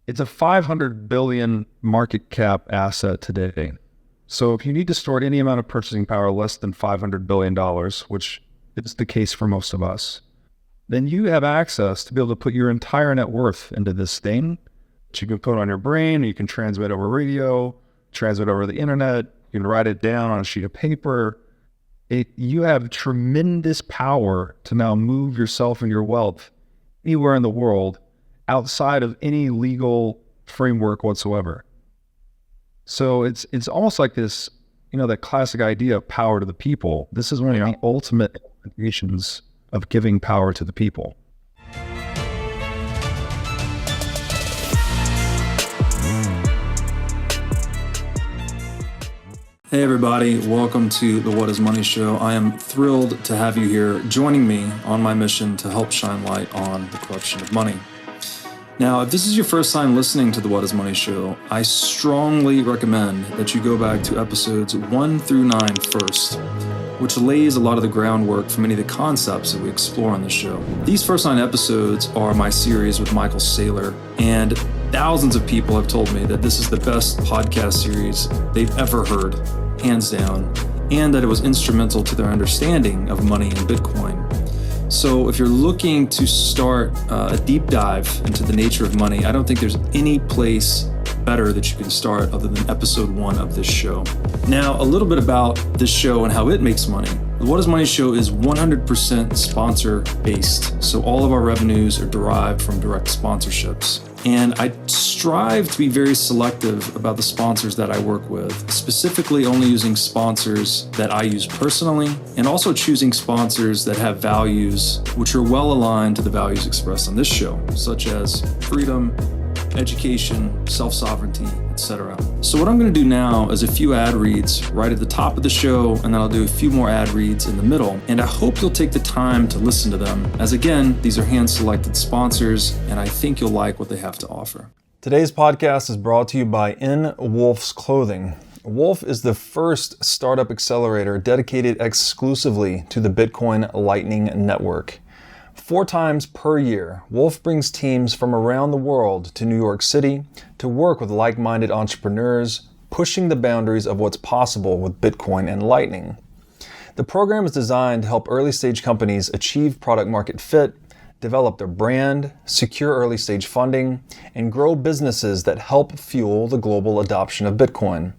It's a 500 billion market cap asset today. So if you need to store any amount of purchasing power less than $500 billion, which is the case for most of us, then you have access to be able to put your entire net worth into this thing that you can put on your brain, or you can transmit over radio, transmit over the internet, you can write it down on a sheet of paper. You have tremendous power to now move yourself and your wealth anywhere in the world outside of any legal framework whatsoever. So it's almost like this, that classic idea of power to the people. This is one of the ultimate implementations of giving power to the people. Hey everybody, welcome to the What is Money Show. I am thrilled to have you here joining me on my mission to help shine light on the corruption of money. Now, if this is your first time listening to the What is Money Show, I strongly recommend that you go back to episodes 1 through 9 first, which lays a lot of the groundwork for many of the concepts that we explore on the show. These first 9 episodes are my series with Michael Saylor, and thousands of people have told me that this is the best podcast series they've ever heard, hands down, and that it was instrumental to their understanding of money and Bitcoin. So if you're looking to start a deep dive into the nature of money, I don't think there's any place better that you can start other than episode 1 of this show. Now, a little bit about this show and how it makes money. The What is Money Show is 100% sponsor based. So all of our revenues are derived from direct sponsorships. And I strive to be very selective about the sponsors that I work with, specifically only using sponsors that I use personally, and also choosing sponsors that have values which are well aligned to the values expressed on this show, such as freedom, education, self-sovereignty, etc. So what I'm going to do now is a few ad reads right at the top of the show, and then I'll do a few more ad reads in the middle. And I hope you'll take the time to listen to them, as again, these are hand-selected sponsors, and I think you'll like what they have to offer. Today's podcast is brought to you by In Wolf's Clothing. Wolf is the first startup accelerator dedicated exclusively to the Bitcoin Lightning Network. 4 times per year, Wolf brings teams from around the world to New York City to work with like-minded entrepreneurs, pushing the boundaries of what's possible with Bitcoin and Lightning. The program is designed to help early-stage companies achieve product-market fit, develop their brand, secure early-stage funding, and grow businesses that help fuel the global adoption of Bitcoin.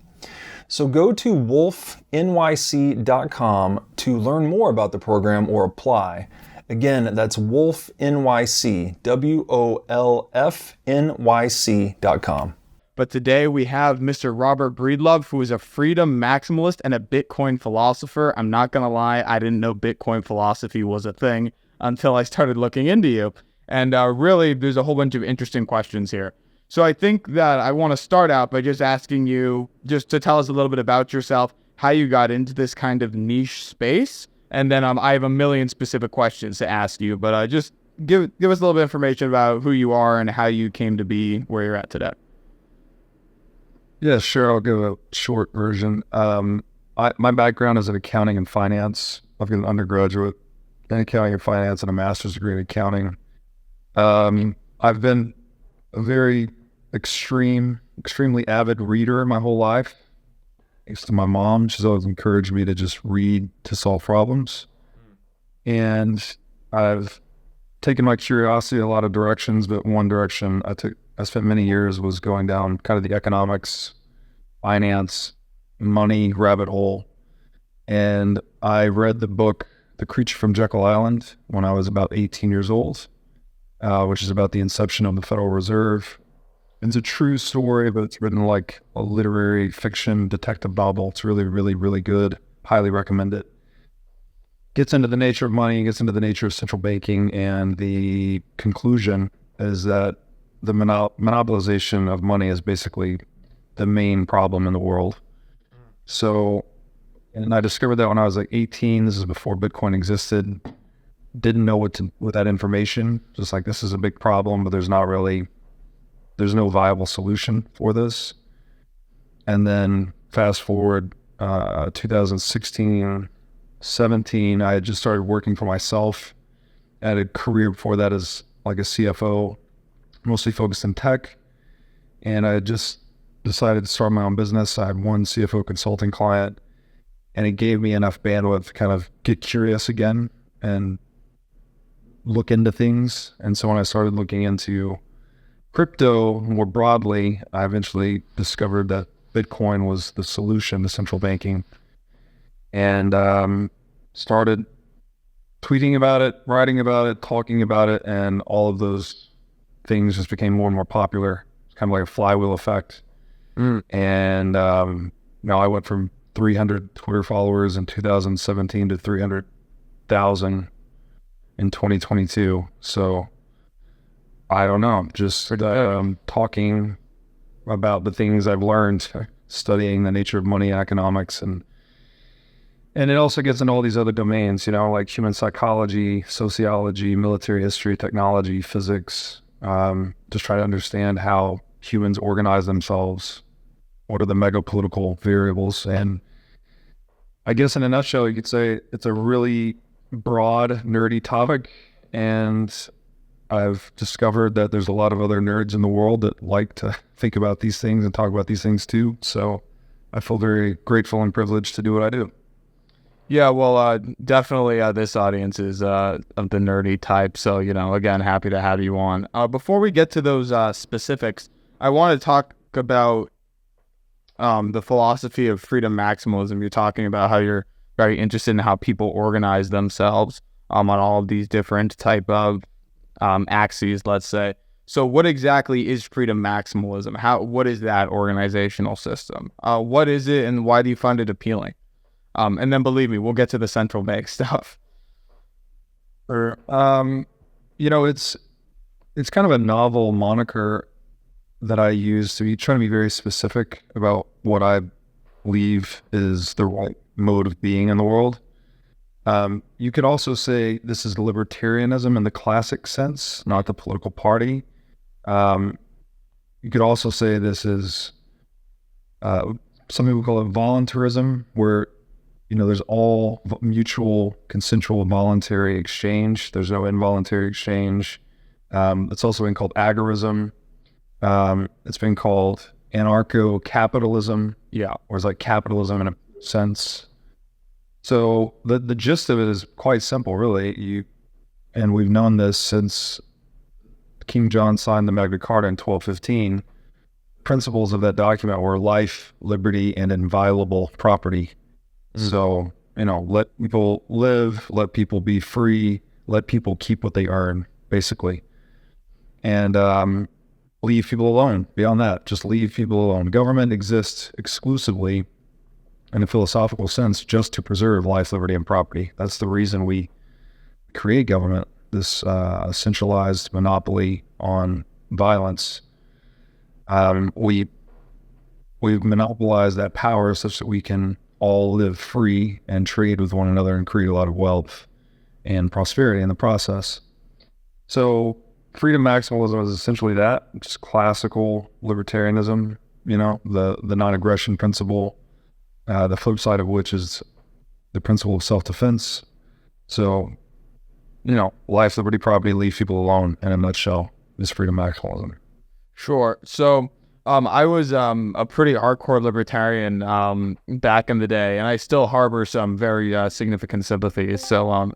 So go to wolfnyc.com to learn more about the program or apply. Again, that's wolfnyc, WOLFNYC.com. But today we have Mr. Robert Breedlove, who is a freedom maximalist and a Bitcoin philosopher. I'm not going to lie, I didn't know Bitcoin philosophy was a thing until I started looking into you. And really, there's a whole bunch of interesting questions here. So I think that I want to start out by just asking you just to tell us a little bit about yourself, how you got into this kind of niche space. And then I have a million specific questions to ask you, but just give us a little bit of information about who you are and how you came to be where you're at today. Yeah, sure. I'll give a short version. My background is in accounting and finance. I've got an undergraduate in accounting and finance and a master's degree in accounting. I've been a very extremely avid reader my whole life. Thanks to my mom, she's always encouraged me to just read to solve problems. And I've taken my curiosity in a lot of directions, but one direction I spent many years was going down kind of the economics, finance, money rabbit hole. And I read the book, The Creature from Jekyll Island, when I was about 18 years old, which is about the inception of the Federal Reserve. It's a true story, but it's written like a literary fiction detective novel. It's really, really, really good. Highly recommend it. Gets into the nature of money, gets into the nature of central banking, and the conclusion is that the monopolization of money is basically the main problem in the world. So, and I discovered that when I was like 18. This is before Bitcoin existed. Didn't know what with that information. Just like, this is a big problem, but there's no viable solution for this. And then fast forward 2016, 17, I had just started working for myself. I had a career before that as like a CFO, mostly focused in tech. and I just decided to start my own business. I had one CFO consulting client, and it gave me enough bandwidth to kind of get curious again and look into things. And so when I started looking into crypto more broadly, I eventually discovered that Bitcoin was the solution to central banking, and started tweeting about it, writing about it, talking about it, and all of those things just became more and more popular. It's kind of like a flywheel effect. And now I went from 300 Twitter followers in 2017 to 300,000 in 2022. So I don't know, just talking about the things I've learned, studying the nature of money economics, and it also gets into all these other domains, like human psychology, sociology, military history, technology, physics, just try to understand how humans organize themselves. What are the mega political variables? And I guess in a nutshell, you could say it's a really broad, nerdy topic. And I've discovered that there's a lot of other nerds in the world that like to think about these things and talk about these things too. So I feel very grateful and privileged to do what I do. Yeah, well, definitely this audience is of the nerdy type. So, again, happy to have you on. Before we get to those specifics, I want to talk about the philosophy of freedom maximalism. You're talking about how you're very interested in how people organize themselves on all of these different type of axes, let's say. So what exactly is freedom maximalism? What is that organizational system? What is it, and why do you find it appealing? And then believe me, we'll get to the central bank stuff. It's kind of a novel moniker that I use to be trying to be very specific about what I believe is the right mode of being in the world. You could also say this is libertarianism in the classic sense, not the political party. You could also say this is some people call it voluntarism, where there's all mutual, consensual, voluntary exchange. There's no involuntary exchange. It's also been called agorism. It's been called anarcho-capitalism. Yeah. Or it's like capitalism in a sense. So the gist of it is quite simple, really. And we've known this since King John signed the Magna Carta in 1215. Principles of that document were life, liberty, and inviolable property. So, let people live, let people be free, let people keep what they earn, basically. And leave people alone. Beyond that, just leave people alone. Government exists exclusively, in a philosophical sense, just to preserve life, liberty, and property. That's the reason we create government, this centralized monopoly on violence. We've monopolized that power such that we can all live free and trade with one another and create a lot of wealth and prosperity in the process. So freedom maximalism is essentially that, just classical libertarianism, the non-aggression principle, the flip side of which is the principle of self-defense. So, life, liberty, property, leave people alone, in a nutshell, is freedom maximalism. Sure. So I was a pretty hardcore libertarian back in the day, and I still harbor some very significant sympathies. So I'm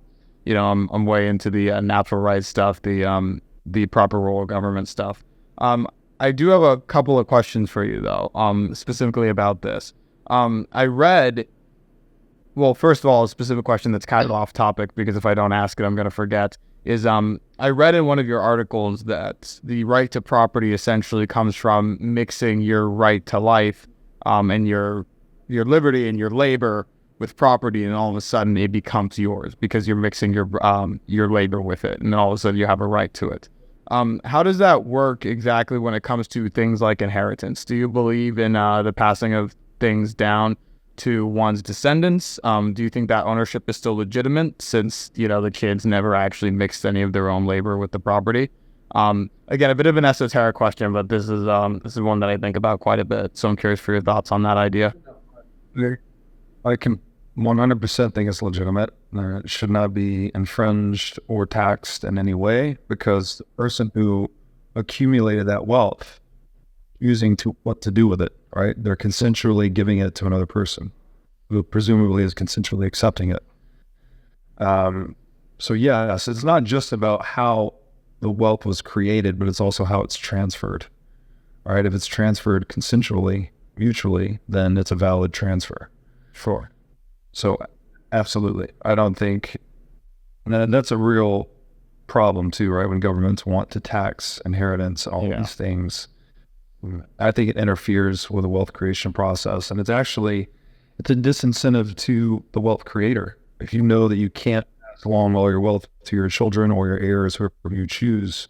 way into the natural rights stuff, the proper role of government stuff. I do have a couple of questions for you though, specifically about this. I read, well, first of all, a specific question that's kind of off topic, because if I don't ask it, I'm going to forget, is I read in one of your articles that the right to property essentially comes from mixing your right to life and your liberty and your labor with property, and all of a sudden it becomes yours because you're mixing your labor with it, and then all of a sudden you have a right to it. How does that work exactly when it comes to things like inheritance? Do you believe in the passing of things down to one's descendants? Do you think that ownership is still legitimate since, the kids never actually mixed any of their own labor with the property? Again, a bit of an esoteric question, but this is one that I think about quite a bit. So I'm curious for your thoughts on that idea. I can 100% think it's legitimate. It should not be infringed or taxed in any way, because the person who accumulated that wealth choosing to what to do with it, right? They're consensually giving it to another person who presumably is consensually accepting it. So yes, it's not just about how the wealth was created, but it's also how it's transferred. All right, if it's transferred consensually, mutually, then it's a valid transfer. Sure. So absolutely. I don't think, and that's a real problem too, right? When governments want to tax inheritance, all these things, I think it interferes with the wealth creation process. And it's a disincentive to the wealth creator. If you know that you can't pass along all your wealth to your children or your heirs, whoever you choose,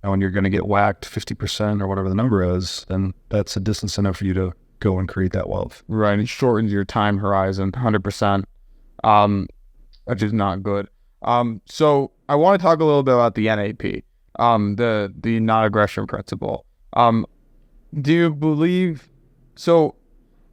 and you're going to get whacked 50% or whatever the number is, then that's a disincentive for you to go and create that wealth. Right. It shortens your time horizon 100%, which is not good. So I want to talk a little bit about the NAP, the non-aggression principle. Do you believe, so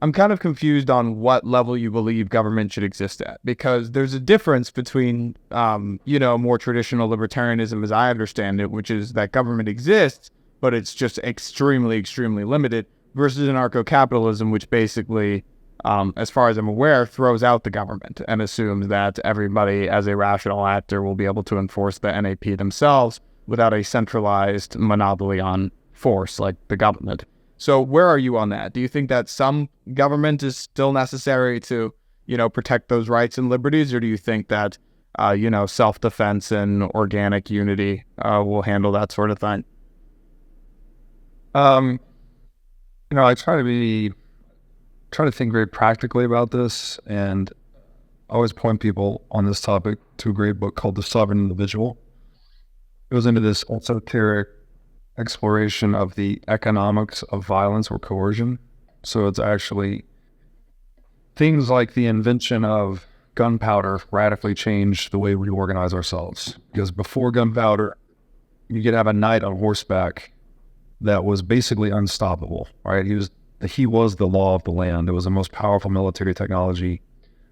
I'm kind of confused on what level you believe government should exist at, because there's a difference between, more traditional libertarianism as I understand it, which is that government exists, but it's just extremely, extremely limited, versus anarcho-capitalism, which basically, as far as I'm aware, throws out the government and assumes that everybody as a rational actor will be able to enforce the NAP themselves without a centralized monopoly on force like the government. So where are you on that? Do you think that some government is still necessary to, protect those rights and liberties? Or do you think that, self-defense and organic unity will handle that sort of thing? I try to think very practically about this, and I always point people on this topic to a great book called The Sovereign Individual. It goes into this esoteric exploration of the economics of violence or coercion. So it's actually things like the invention of gunpowder radically changed the way we organize ourselves. Because before gunpowder, you could have a knight on horseback that was basically unstoppable, right? He was the law of the land. It was the most powerful military technology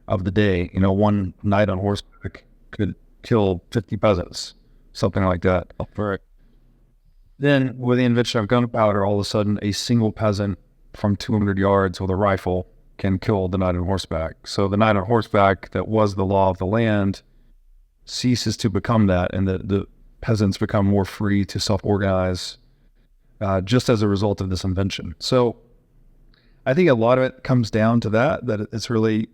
of the day. One knight on horseback could kill 50 peasants, something like that. Right. Then with the invention of gunpowder, all of a sudden a single peasant from 200 yards with a rifle can kill the knight on horseback. So the knight on horseback that was the law of the land ceases to become that, and the peasants become more free to self-organize just as a result of this invention. So I think a lot of it comes down to that it's really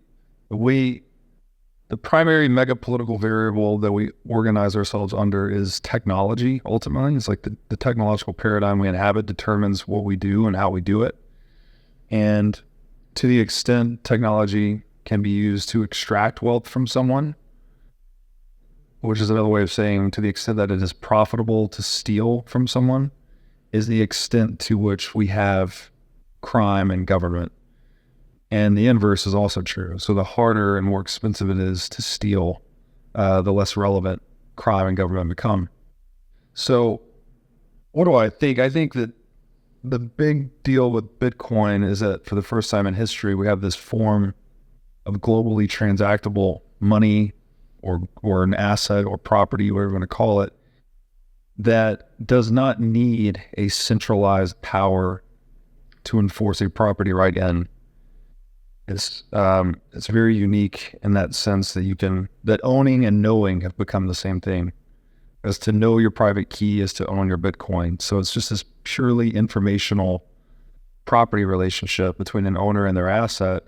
the primary mega political variable that we organize ourselves under is technology. Ultimately, it's like the technological paradigm we inhabit determines what we do and how we do it. And to the extent technology can be used to extract wealth from someone, which is another way of saying to the extent that it is profitable to steal from someone, is the extent to which we have crime and government. And the inverse is also true. So the harder and more expensive it is to steal, the less relevant crime and government become. So what do I think? I think that the big deal with Bitcoin is that for the first time in history, we have this form of globally transactable money or an asset or property, whatever you want to call it, that does not need a centralized power to enforce a property right in. It's very unique in that sense that owning and knowing have become the same thing. As to know your private key is to own your Bitcoin. So it's just this purely informational property relationship between an owner and their asset.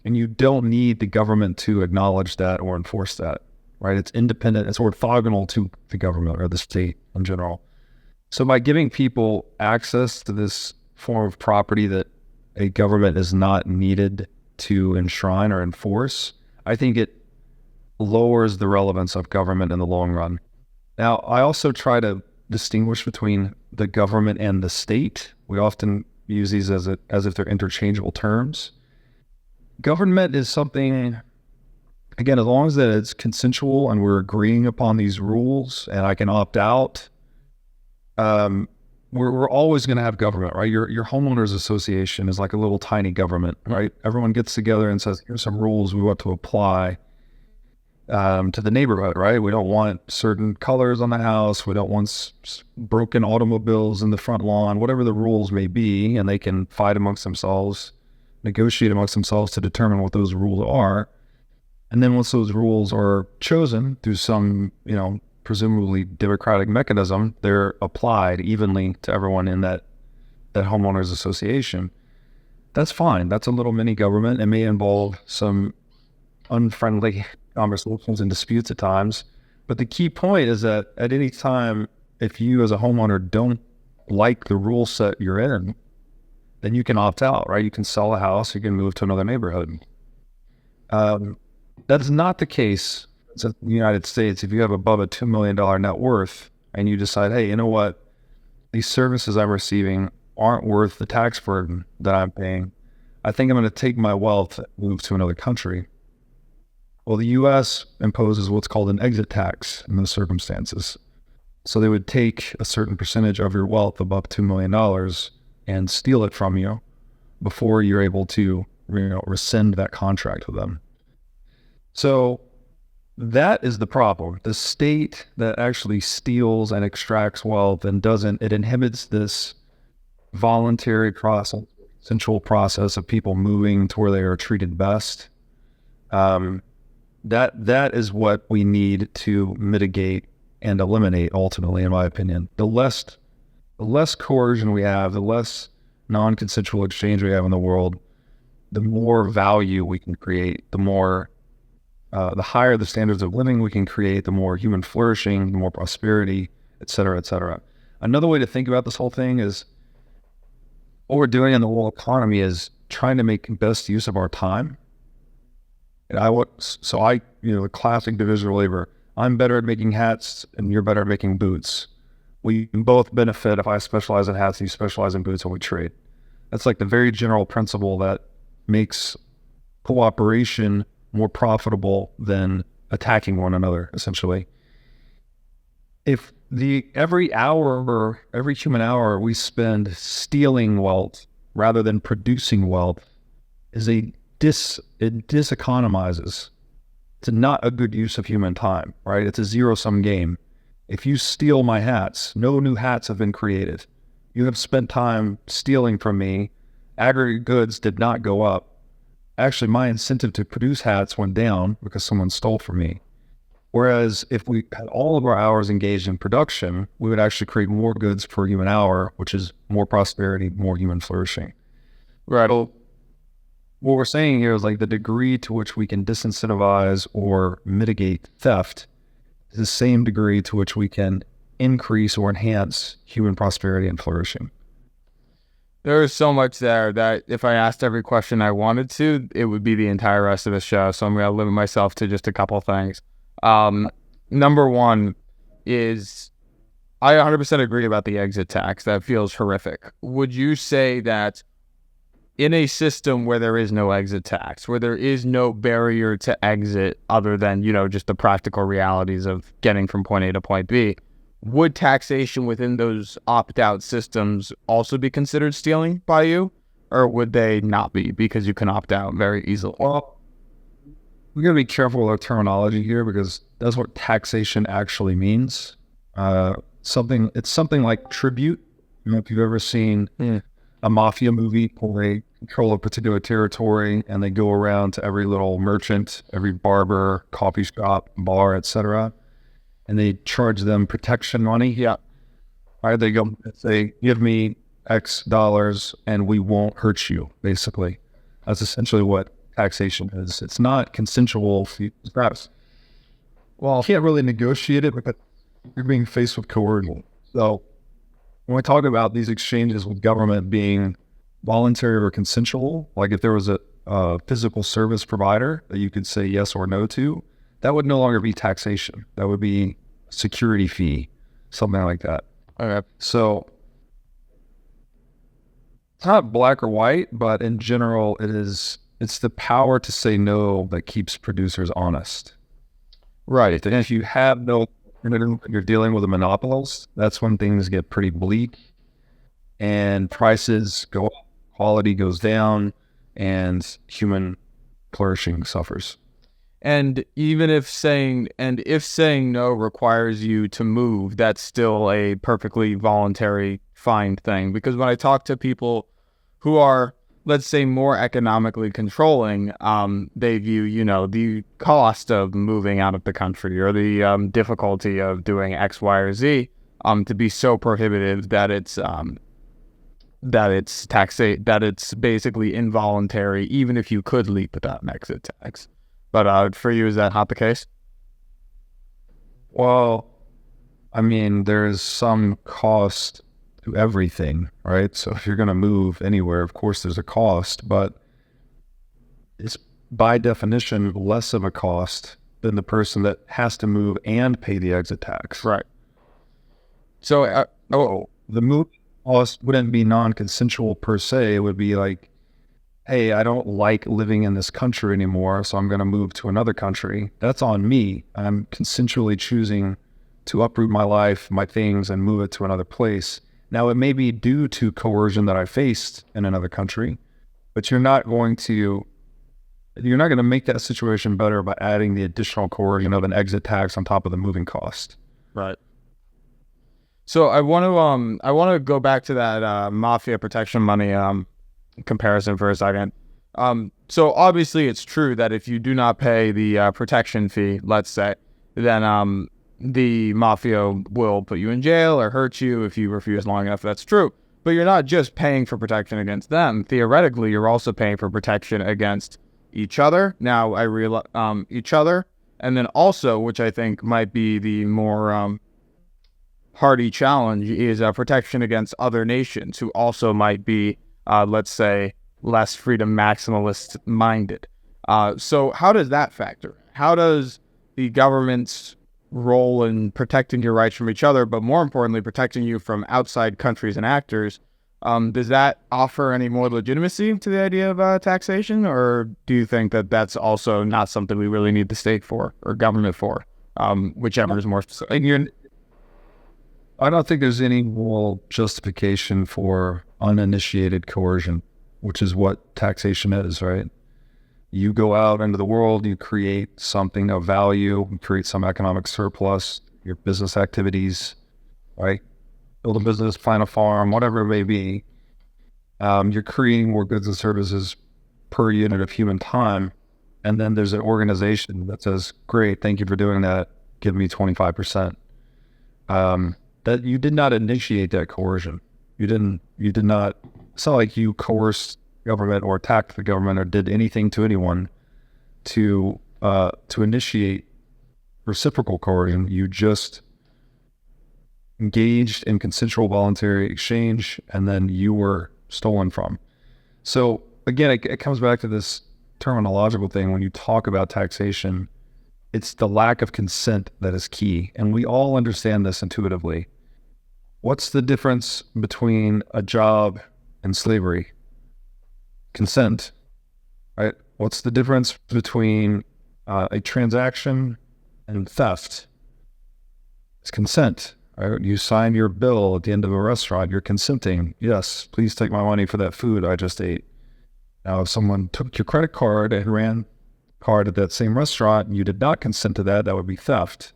And you don't need the government to acknowledge that or enforce that, right? It's independent. It's orthogonal to the government or the state in general. So by giving people access to this form of property that a government is not needed to enshrine or enforce, I think it lowers the relevance of government in the long run. Now, I also try to distinguish between the government and the state. We often use these as if they're interchangeable terms. Government is something, again, as long as that it's consensual and we're agreeing upon these rules and I can opt out, we're always going to have government, right? Your homeowners association is like a little tiny government, right? Everyone gets together and says, here's some rules we want to apply. to the neighborhood, right? We don't want certain colors on the house. We don't want broken automobiles in the front lawn, whatever the rules may be. And they can fight amongst themselves, negotiate amongst themselves to determine what those rules are. And then once those rules are chosen through some, presumably democratic mechanism, they're applied evenly to everyone in that homeowners association. That's fine. That's a little mini government. It may involve some unfriendly conversations and disputes at times. But the key point is that at any time, if you as a homeowner don't like the rule set you're in, then you can opt out, right? You can sell a house, you can move to another neighborhood. That's not the case in the United States. If you have above a $2 million net worth and you decide, hey, you know what? These services I'm receiving aren't worth the tax burden that I'm paying. I think I'm going to take my wealth and move to another country. Well, the U.S. imposes what's called an exit tax in those circumstances. So they would take a certain percentage of your wealth above $2 million and steal it from you before you're able to rescind that contract with them. So that is the problem. The state that actually steals and extracts wealth and it inhibits this voluntary process, consensual process of people moving to where they are treated best. That is what we need to mitigate and eliminate ultimately, in my opinion. The less coercion we have, the less non-consensual exchange we have in the world, the more value we can create, the higher the standards of living we can create, the more human flourishing, the more prosperity, et cetera, et cetera. Another way to think about this whole thing is what we're doing in the world economy is trying to make best use of our time. And the classic division of labor. I'm better at making hats and you're better at making boots. We both benefit if I specialize in hats and you specialize in boots and we trade. That's like the very general principle that makes cooperation more profitable than attacking one another, essentially. If every human hour we spend stealing wealth rather than producing wealth it diseconomizes. It's not a good use of human time, right? It's a zero-sum game. If you steal my hats, no new hats have been created. You have spent time stealing from me. Aggregate goods did not go up. Actually, my incentive to produce hats went down because someone stole from me. Whereas if we had all of our hours engaged in production, we would actually create more goods per human hour, which is more prosperity, more human flourishing. Right. So what we're saying here is like the degree to which we can disincentivize or mitigate theft is the same degree to which we can increase or enhance human prosperity and flourishing. There is so much there that if I asked every question I wanted to, it would be the entire rest of the show. So I'm going to limit myself to just a couple things. Number one is I 100% agree about the exit tax. That feels horrific. Would you say that in a system where there is no exit tax, where there is no barrier to exit other than, just the practical realities of getting from point A to point B, would taxation within those opt-out systems also be considered stealing by you? Or would they not be because you can opt out very easily? Well, we got to be careful with our terminology here because that's what taxation actually means. It's something like tribute. If you've ever seen a mafia movie where they control a particular territory and they go around to every little merchant, every barber, coffee shop, bar, etc., and they charge them protection money. Yeah. All right, they say, give me X dollars and we won't hurt you, basically. That's essentially what taxation is. It's not consensual. Well, you can't really negotiate it because you're being faced with coercion. So when we talk about these exchanges with government being voluntary or consensual, like if there was a physical service provider that you could say yes or no to, that would no longer be taxation. That would be security fee, something like that. Okay. So it's not black or white, but in general, it's the power to say no that keeps producers honest. Right. And if you have no, you're dealing with a monopolist, that's when things get pretty bleak and prices go up, quality goes down, and human flourishing suffers. And if saying no requires you to move, that's still a perfectly voluntary, fine thing. Because when I talk to people who are, let's say, more economically controlling, they view, the cost of moving out of the country or the difficulty of doing X, Y, or Z to be so prohibitive that it's basically involuntary, even if you could leap without an exit tax. But for you, is that not the case? Well, I mean, there's some cost to everything, right? So if you're going to move anywhere, of course there's a cost, but it's by definition less of a cost than the person that has to move and pay the exit tax. Right. So, the move cost wouldn't be non-consensual per se. It would be like, hey, I don't like living in this country anymore, so I'm going to move to another country. That's on me. I'm consensually choosing to uproot my life, my things, and move it to another place. Now, it may be due to coercion that I faced in another country, but you're not going to make that situation better by adding the additional coercion of an exit tax on top of the moving cost. Right. So I want to go back to that mafia protection money comparison for a second. So obviously it's true that if you do not pay the protection fee, let's say, then the mafia will put you in jail or hurt you if you refuse long enough. That's true. But you're not just paying for protection against them. Theoretically, you're also paying for protection against each other. Now I realize each other, and then also, which I think might be the more hardy challenge, is protection against other nations who also might be, let's say, less freedom maximalist minded. So how does that factor? How does the government's role in protecting your rights from each other, but more importantly, protecting you from outside countries and actors, does that offer any more legitimacy to the idea of taxation? Or do you think that that's also not something we really need the state for or government for, whichever is more specific? I don't think there's any moral justification for uninitiated coercion, which is what taxation is, right? You go out into the world, you create something of value, you create some economic surplus, your business activities, right? Build a business, plant a farm, whatever it may be. You're creating more goods and services per unit of human time. And then there's an organization that says, great, thank you for doing that. Give me 25%. That you did not initiate that coercion. You did not, it's not like you coerced government or attacked the government or did anything to anyone to initiate reciprocal coercion. You just engaged in consensual voluntary exchange, and then you were stolen from. So again, it comes back to this terminological thing. When you talk about taxation, it's the lack of consent that is key. And we all understand this intuitively. What's the difference between a job and slavery? Consent, right? What's the difference between a transaction and theft? It's consent, right? You sign your bill at the end of a restaurant, you're consenting. Yes, please take my money for that food I just ate. Now, if someone took your credit card and ran card at that same restaurant and you did not consent to that, that would be theft.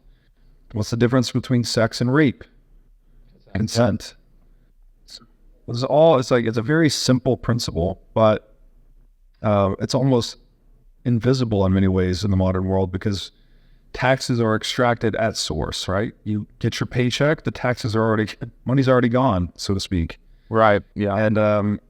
What's the difference between sex and rape? Consent. It's a very simple principle, but it's almost invisible in many ways in the modern world because taxes are extracted at source, right? You get your paycheck, the taxes are money's already gone, so to speak. Right. Yeah. And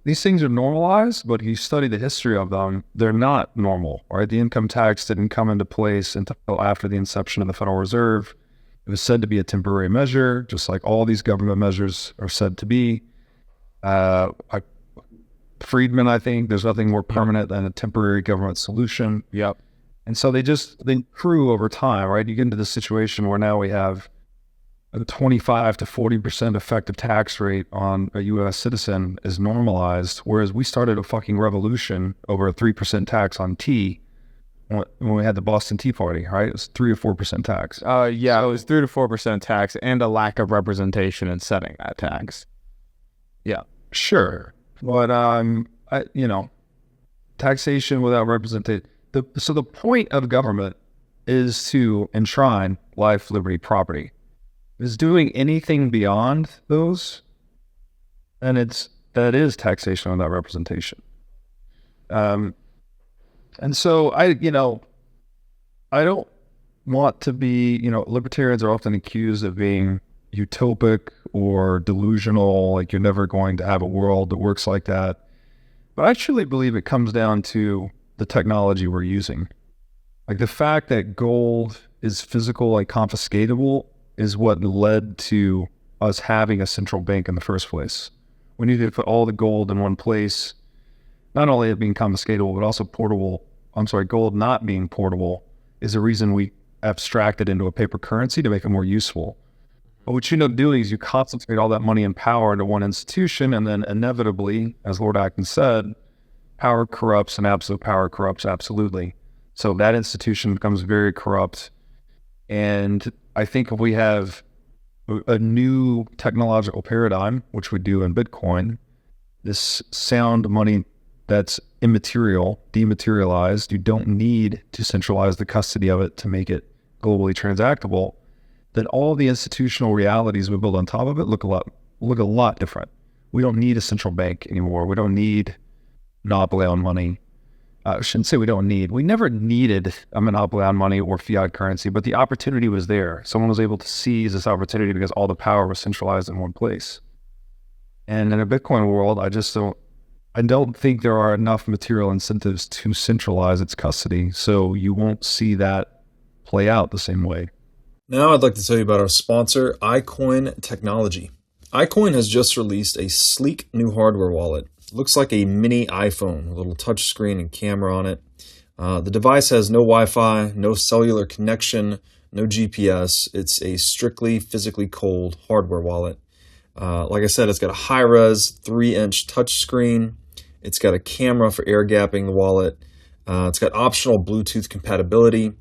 these things are normalized, but if you study the history of them, they're not normal, right? The income tax didn't come into place until after the inception of the Federal Reserve. It was said to be a temporary measure, just like all these government measures are said to be. Friedman, I think, there's nothing more permanent than a temporary government solution. Yep. And so they accrue over time, right? You get into this situation where now we have a 25 to 40% effective tax rate on a U.S. citizen is normalized, whereas we started a fucking revolution over a 3% tax on tea when we had the Boston Tea Party, right? It was 3 or 4% tax. Yeah, it was 3 to 4% tax and a lack of representation in setting that tax. Yeah. Sure. But, taxation without representation, So the point of government is to enshrine life, liberty, property. Is doing anything beyond those, and that is taxation without representation. And so I don't want to be, libertarians are often accused of being utopic or delusional, like you're never going to have a world that works like that. But I truly believe it comes down to the technology we're using. Like the fact that gold is physical, like confiscatable, is what led to us having a central bank in the first place. We needed to put all the gold in one place, not only it being confiscatable, but also portable. Gold not being portable is the reason we abstracted into a paper currency to make it more useful. But what you end up doing is you concentrate all that money and power into one institution, and then inevitably, as Lord Acton said, power corrupts and absolute power corrupts absolutely. So that institution becomes very corrupt. And I think if we have a new technological paradigm, which we do in Bitcoin, this sound money that's immaterial, dematerialized, you don't need to centralize the custody of it to make it globally transactable, then all the institutional realities we build on top of it look a lot different. We don't need a central bank anymore. We don't need monopoly on money. I shouldn't say we don't need. We never needed a monopoly on money or fiat currency, but the opportunity was there. Someone was able to seize this opportunity because all the power was centralized in one place. And in a Bitcoin world, I don't think there are enough material incentives to centralize its custody. So you won't see that play out the same way. Now I'd like to tell you about our sponsor, iCoin Technology. iCoin has just released a sleek new hardware wallet. Looks like a mini iPhone, a little touch screen and camera on it. The device has no Wi-Fi, no cellular connection, no GPS. It's a strictly physically cold hardware wallet. Like I said, it's got a high-res 3-inch touch screen. It's got a camera for air gapping the wallet. It's got optional Bluetooth compatibility.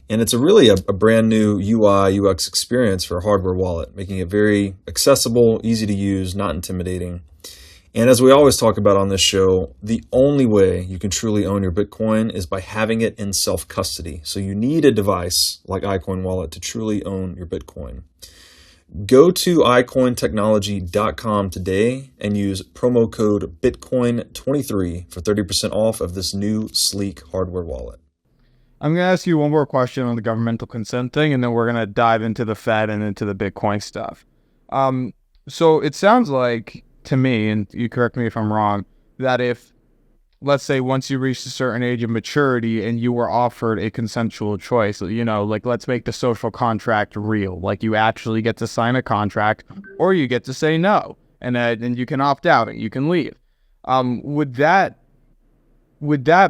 And it's really a brand new UI, UX experience for a hardware wallet, making it very accessible, easy to use, not intimidating. And as we always talk about on this show, the only way you can truly own your Bitcoin is by having it in self-custody. So you need a device like iCoin Wallet to truly own your Bitcoin. Go to iCointechnology.com today and use promo code Bitcoin23 for 30% off of this new sleek hardware wallet. I'm going to ask you one more question on the governmental consent thing, and then we're going to dive into the Fed and into the Bitcoin stuff. So it sounds like, to me, and you correct me if I'm wrong, that if, let's say, once you reach a certain age of maturity and you were offered a consensual choice, like let's make the social contract real, like you actually get to sign a contract or you get to say no, and you can opt out and you can leave. Would that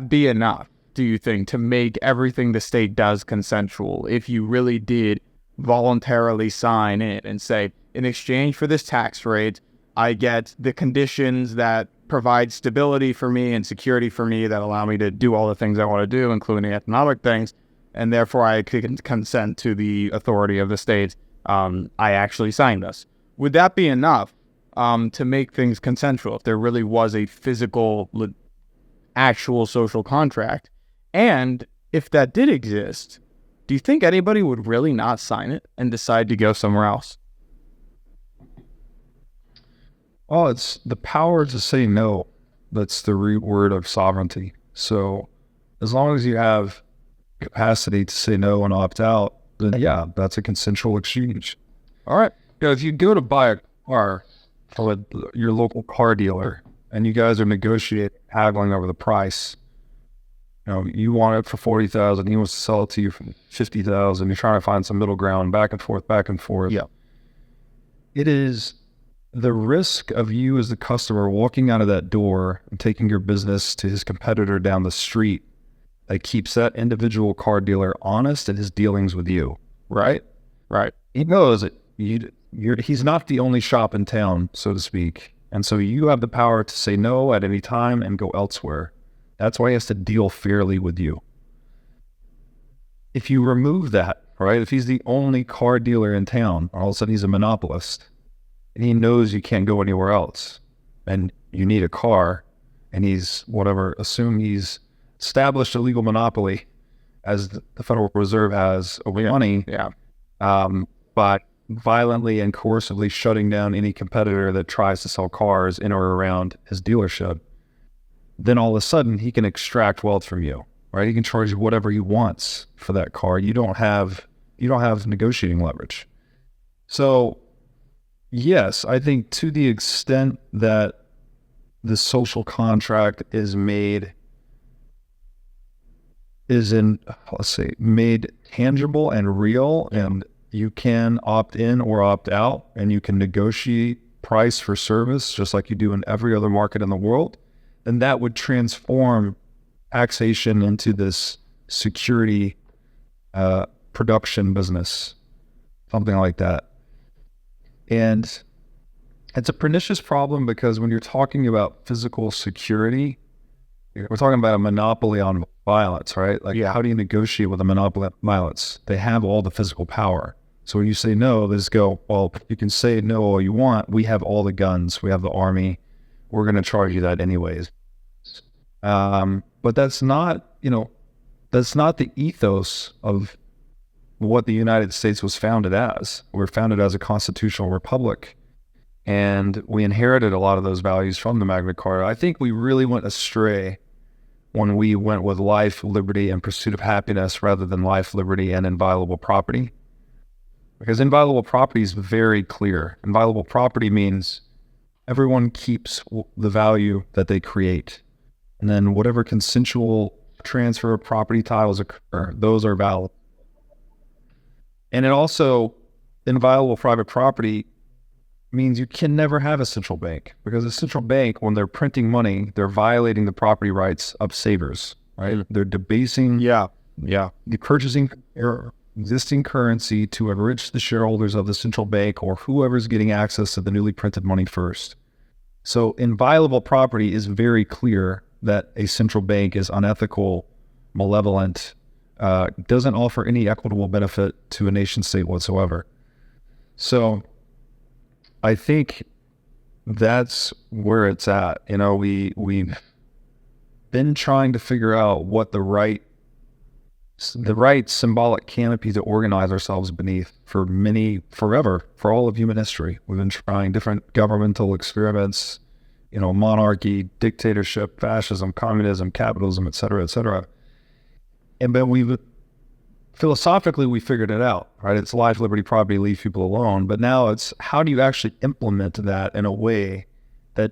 be enough, do you think, to make everything the state does consensual if you really did voluntarily sign it and say, in exchange for this tax rate, I get the conditions that provide stability for me and security for me that allow me to do all the things I want to do, including the economic things, and therefore I can consent to the authority of the state. I actually signed this. Would that be enough to make things consensual if there really was a physical, actual social contract? And if that did exist, do you think anybody would really not sign it and decide to go somewhere else? Oh, it's the power to say no. That's the root word of sovereignty. So as long as you have capacity to say no and opt out, then yeah, that's a consensual exchange. All right. If you go to buy a car from your local car dealer and you guys are negotiating, haggling over the price, you want it for $40,000, he wants to sell it to you for $50,000. You're trying to find some middle ground, back and forth. Yeah. It is the risk of you as the customer walking out of that door and taking your business to his competitor down the street that keeps that individual car dealer honest in his dealings with you, right? Right. He knows that he's not the only shop in town, so to speak. And so you have the power to say no at any time and go elsewhere. That's why he has to deal fairly with you. If you remove that, right? If he's the only car dealer in town, all of a sudden he's a monopolist, and he knows you can't go anywhere else, and you need a car, and he's assume he's established a legal monopoly, as the Federal Reserve has, over money, but violently and coercively shutting down any competitor that tries to sell cars in or around his dealership, then all of a sudden he can extract wealth from you, right? He can charge you whatever he wants for that car. You don't have negotiating leverage. So yes, I think to the extent that the social contract is made tangible and real, and you can opt in or opt out, and you can negotiate price for service just like you do in every other market in the world, then that would transform taxation into this security production business, something like that. And it's a pernicious problem because when you're talking about physical security, we're talking about a monopoly on violence, right? Like, how do you negotiate with a monopoly on violence? They have all the physical power. So when you say no, they just go, well, you can say no all you want. We have all the guns. We have the army. We're going to charge you that anyways. But that's not the ethos of what the United States was founded as. We're founded as a constitutional republic, and we inherited a lot of those values from the Magna Carta. I think we really went astray when we went with life, liberty, and pursuit of happiness rather than life, liberty, and inviolable property. Because inviolable property is very clear. Inviolable property means everyone keeps the value that they create. And then whatever consensual transfer of property titles occur, those are valid. And it also, inviolable private property means you can never have a central bank, because a central bank, when they're printing money, they're violating the property rights of savers, right? They're debasing the purchasing existing currency to enrich the shareholders of the central bank or whoever's getting access to the newly printed money first. So inviolable property is very clear that a central bank is unethical, malevolent, doesn't offer any equitable benefit to a nation state whatsoever. So I think that's where it's at. We've been trying to figure out what the right symbolic canopy to organize ourselves beneath forever, for all of human history. We've been trying different governmental experiments, monarchy, dictatorship, fascism, communism, capitalism, et cetera, et cetera. And then philosophically, we figured it out, right? It's life, liberty, property, leave people alone. But now it's, how do you actually implement that in a way that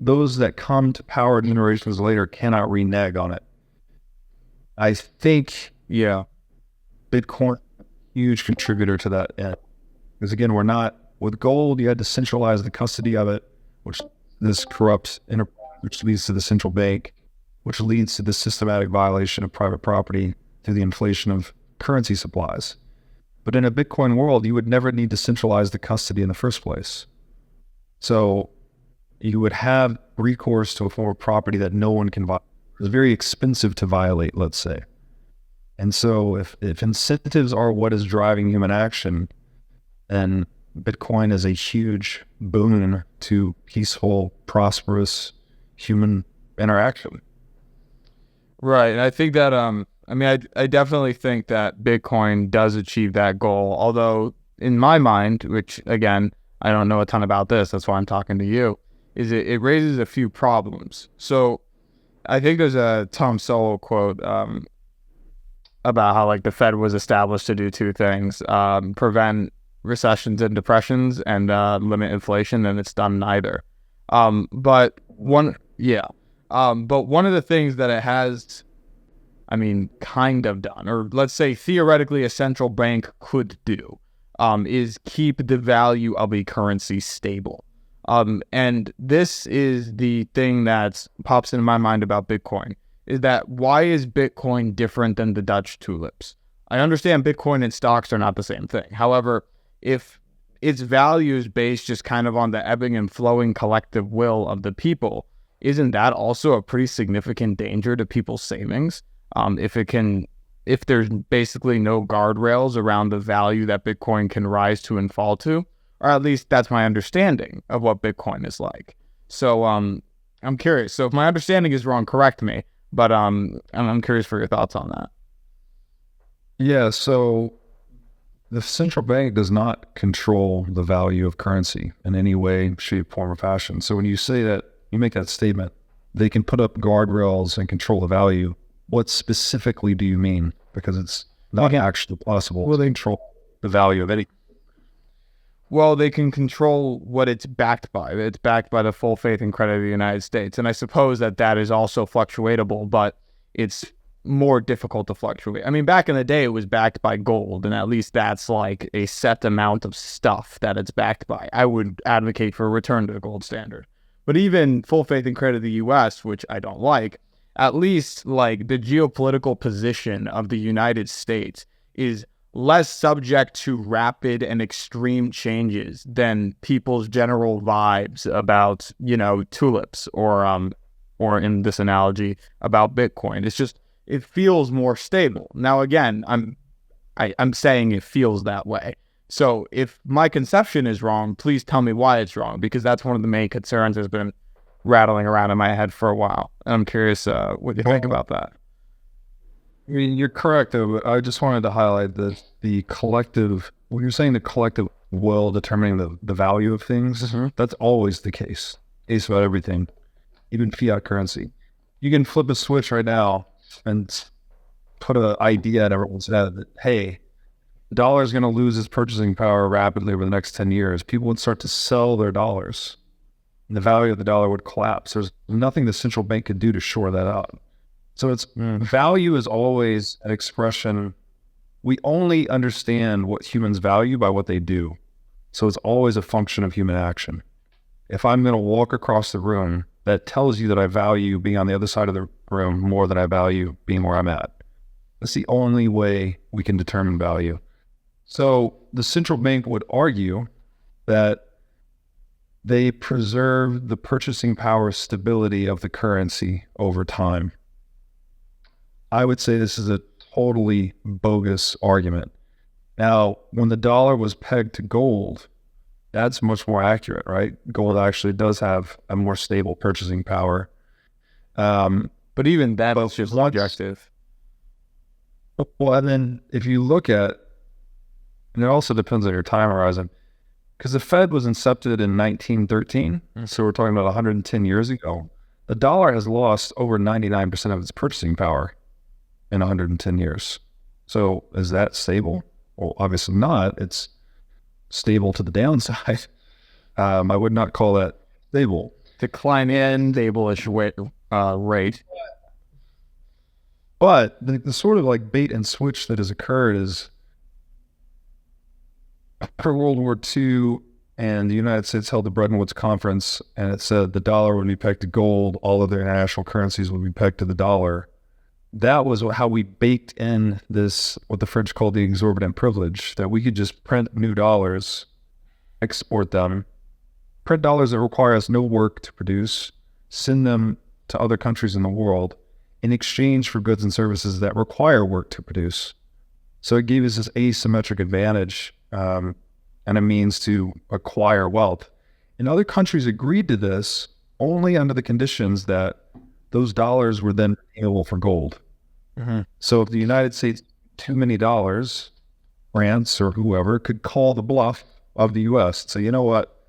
those that come to power generations later cannot renege on it? I think, Bitcoin, huge contributor to that end. Because again, with gold, you had to centralize the custody of it, which this corrupts, which leads to the central bank, which leads to the systematic violation of private property through the inflation of currency supplies. But in a Bitcoin world, you would never need to centralize the custody in the first place. So you would have recourse to a form of property that no one can violate. It's very expensive to violate, let's say. And so if incentives are what is driving human action, then Bitcoin is a huge boon to peaceful, prosperous human interaction. Right. And I think that, I definitely think that Bitcoin does achieve that goal. Although in my mind, which again, I don't know a ton about this, that's why I'm talking to you, is it raises a few problems. So I think there's a Tom Sowell quote about how the Fed was established to do two things: prevent recessions and depressions and limit inflation, and it's done neither. But one of the things that it has, kind of done, or let's say theoretically a central bank could do, is keep the value of a currency stable. And this is the thing that pops into my mind about Bitcoin, is that why is Bitcoin different than the Dutch tulips? I understand Bitcoin and stocks are not the same thing. However, if its value is based just kind of on the ebbing and flowing collective will of the people, isn't that also a pretty significant danger to people's savings? If there's basically no guardrails around the value that Bitcoin can rise to and fall to, or at least that's my understanding of what Bitcoin is like. So I'm curious. So if my understanding is wrong, correct me. But I'm curious for your thoughts on that. Yeah, so the central bank does not control the value of currency in any way, shape, form, or fashion. So when you say that, you make that statement, they can put up guardrails and control the value. What specifically do you mean? Because it's not actually possible to control the value of any. Well, they can control what it's backed by. It's backed by the full faith and credit of the United States. And I suppose that is also fluctuatable, but it's more difficult to fluctuate. I mean, back in the day, it was backed by gold, and at least that's like a set amount of stuff that it's backed by. I would advocate for a return to the gold standard. But even full faith and credit of the U.S., which I don't like, at least like the geopolitical position of the United States is less subject to rapid and extreme changes than people's general vibes about, tulips or in this analogy about Bitcoin. It's just, it feels more stable. Now, again, I'm saying it feels that way. So if my conception is wrong, please tell me why it's wrong, because that's one of the main concerns that's been rattling around in my head for a while. And I'm curious what you think about that. I mean, you're correct, though, but I just wanted to highlight that the collective, when you're saying the collective will determining the value of things, that's always the case. Case about everything, even fiat currency. You can flip a switch right now and put an idea in everyone's head that, hey, the dollar is going to lose its purchasing power rapidly over the next 10 years. People would start to sell their dollars, and the value of the dollar would collapse. There's nothing the central bank could do to shore that up. So it's value is always an expression. We only understand what humans value by what they do. So it's always a function of human action. If I'm going to walk across the room, that tells you that I value being on the other side of the room more than I value being where I'm at. That's the only way we can determine value. So the central bank would argue that they preserve the purchasing power stability of the currency over time. I would say this is a totally bogus argument. Now, when the dollar was pegged to gold, that's much more accurate, right? Gold actually does have a more stable purchasing power. But even that is just subjective. Well, and then if you look at, and it also depends on your time horizon, because the Fed was incepted in 1913, so we're talking about 110 years ago. The dollar has lost over 99% of its purchasing power in 110 years. So is that stable? Well, obviously not. It's stable to the downside. I would not call that stable. Decline in stable-ish rate. But the sort of like bait and switch that has occurred is after World War II and the United States held the Bretton Woods Conference, and it said the dollar would be pegged to gold, all of their international currencies would be pegged to the dollar. That was how we baked in this, what the French called the exorbitant privilege, that we could just print new dollars, export them, print dollars that require us no work to produce, send them to other countries in the world in exchange for goods and services that require work to produce. So it gave us this asymmetric advantage and a means to acquire wealth. And other countries agreed to this only under the conditions that those dollars were then available for gold. So if the United States too many dollars, France or whoever could call the bluff of the U.S. and say, you know what,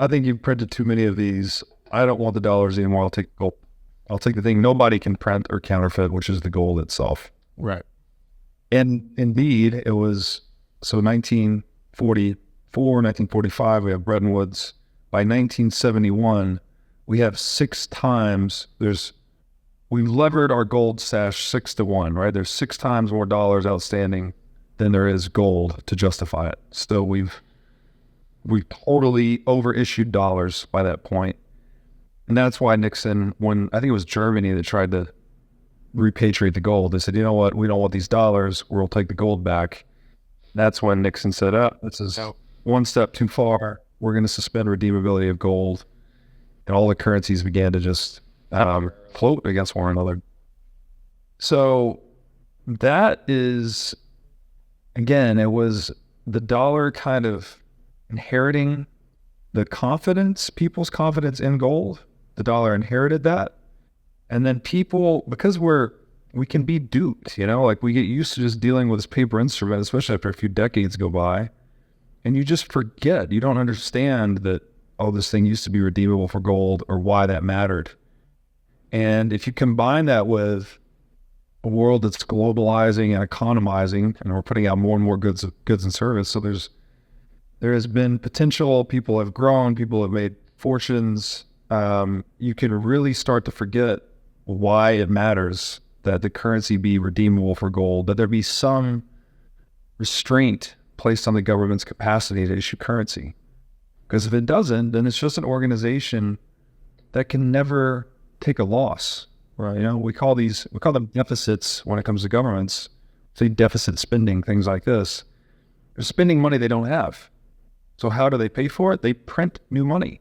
I think you've printed too many of these. I don't want the dollars anymore. I'll take gold. I'll take the thing nobody can print or counterfeit, which is the gold itself. Right. And indeed, it was, so 1944, 1945, we have Bretton Woods. By 1971, we have 6 times, we've levered our gold stash 6 to 1, right? There's 6 times more dollars outstanding than there is gold to justify it. So we've totally overissued dollars by that point. And that's why Nixon, when I think it was Germany that tried to repatriate the gold, they said, you know what, we don't want these dollars, we'll take the gold back. That's when Nixon said, this is one step too far. We're going to suspend redeemability of gold. And all the currencies began to just float against one another. So that is, again, it was the dollar kind of inheriting the confidence, people's confidence in gold. The dollar inherited that. And then people, because we can be duped, like we get used to just dealing with this paper instrument, especially after a few decades go by, and you just forget. You don't understand that, oh, this thing used to be redeemable for gold, or why that mattered. And if you combine that with a world that's globalizing and economizing, and we're putting out more and more goods and service, so there has been potential. People have grown, people have made fortunes. You can really start to forget why it matters that the currency be redeemable for gold, that there be some restraint placed on the government's capacity to issue currency. Because if it doesn't, then it's just an organization that can never take a loss, right? We call them deficits when it comes to governments. Say deficit spending, things like this. They're spending money they don't have. So how do they pay for it? They print new money.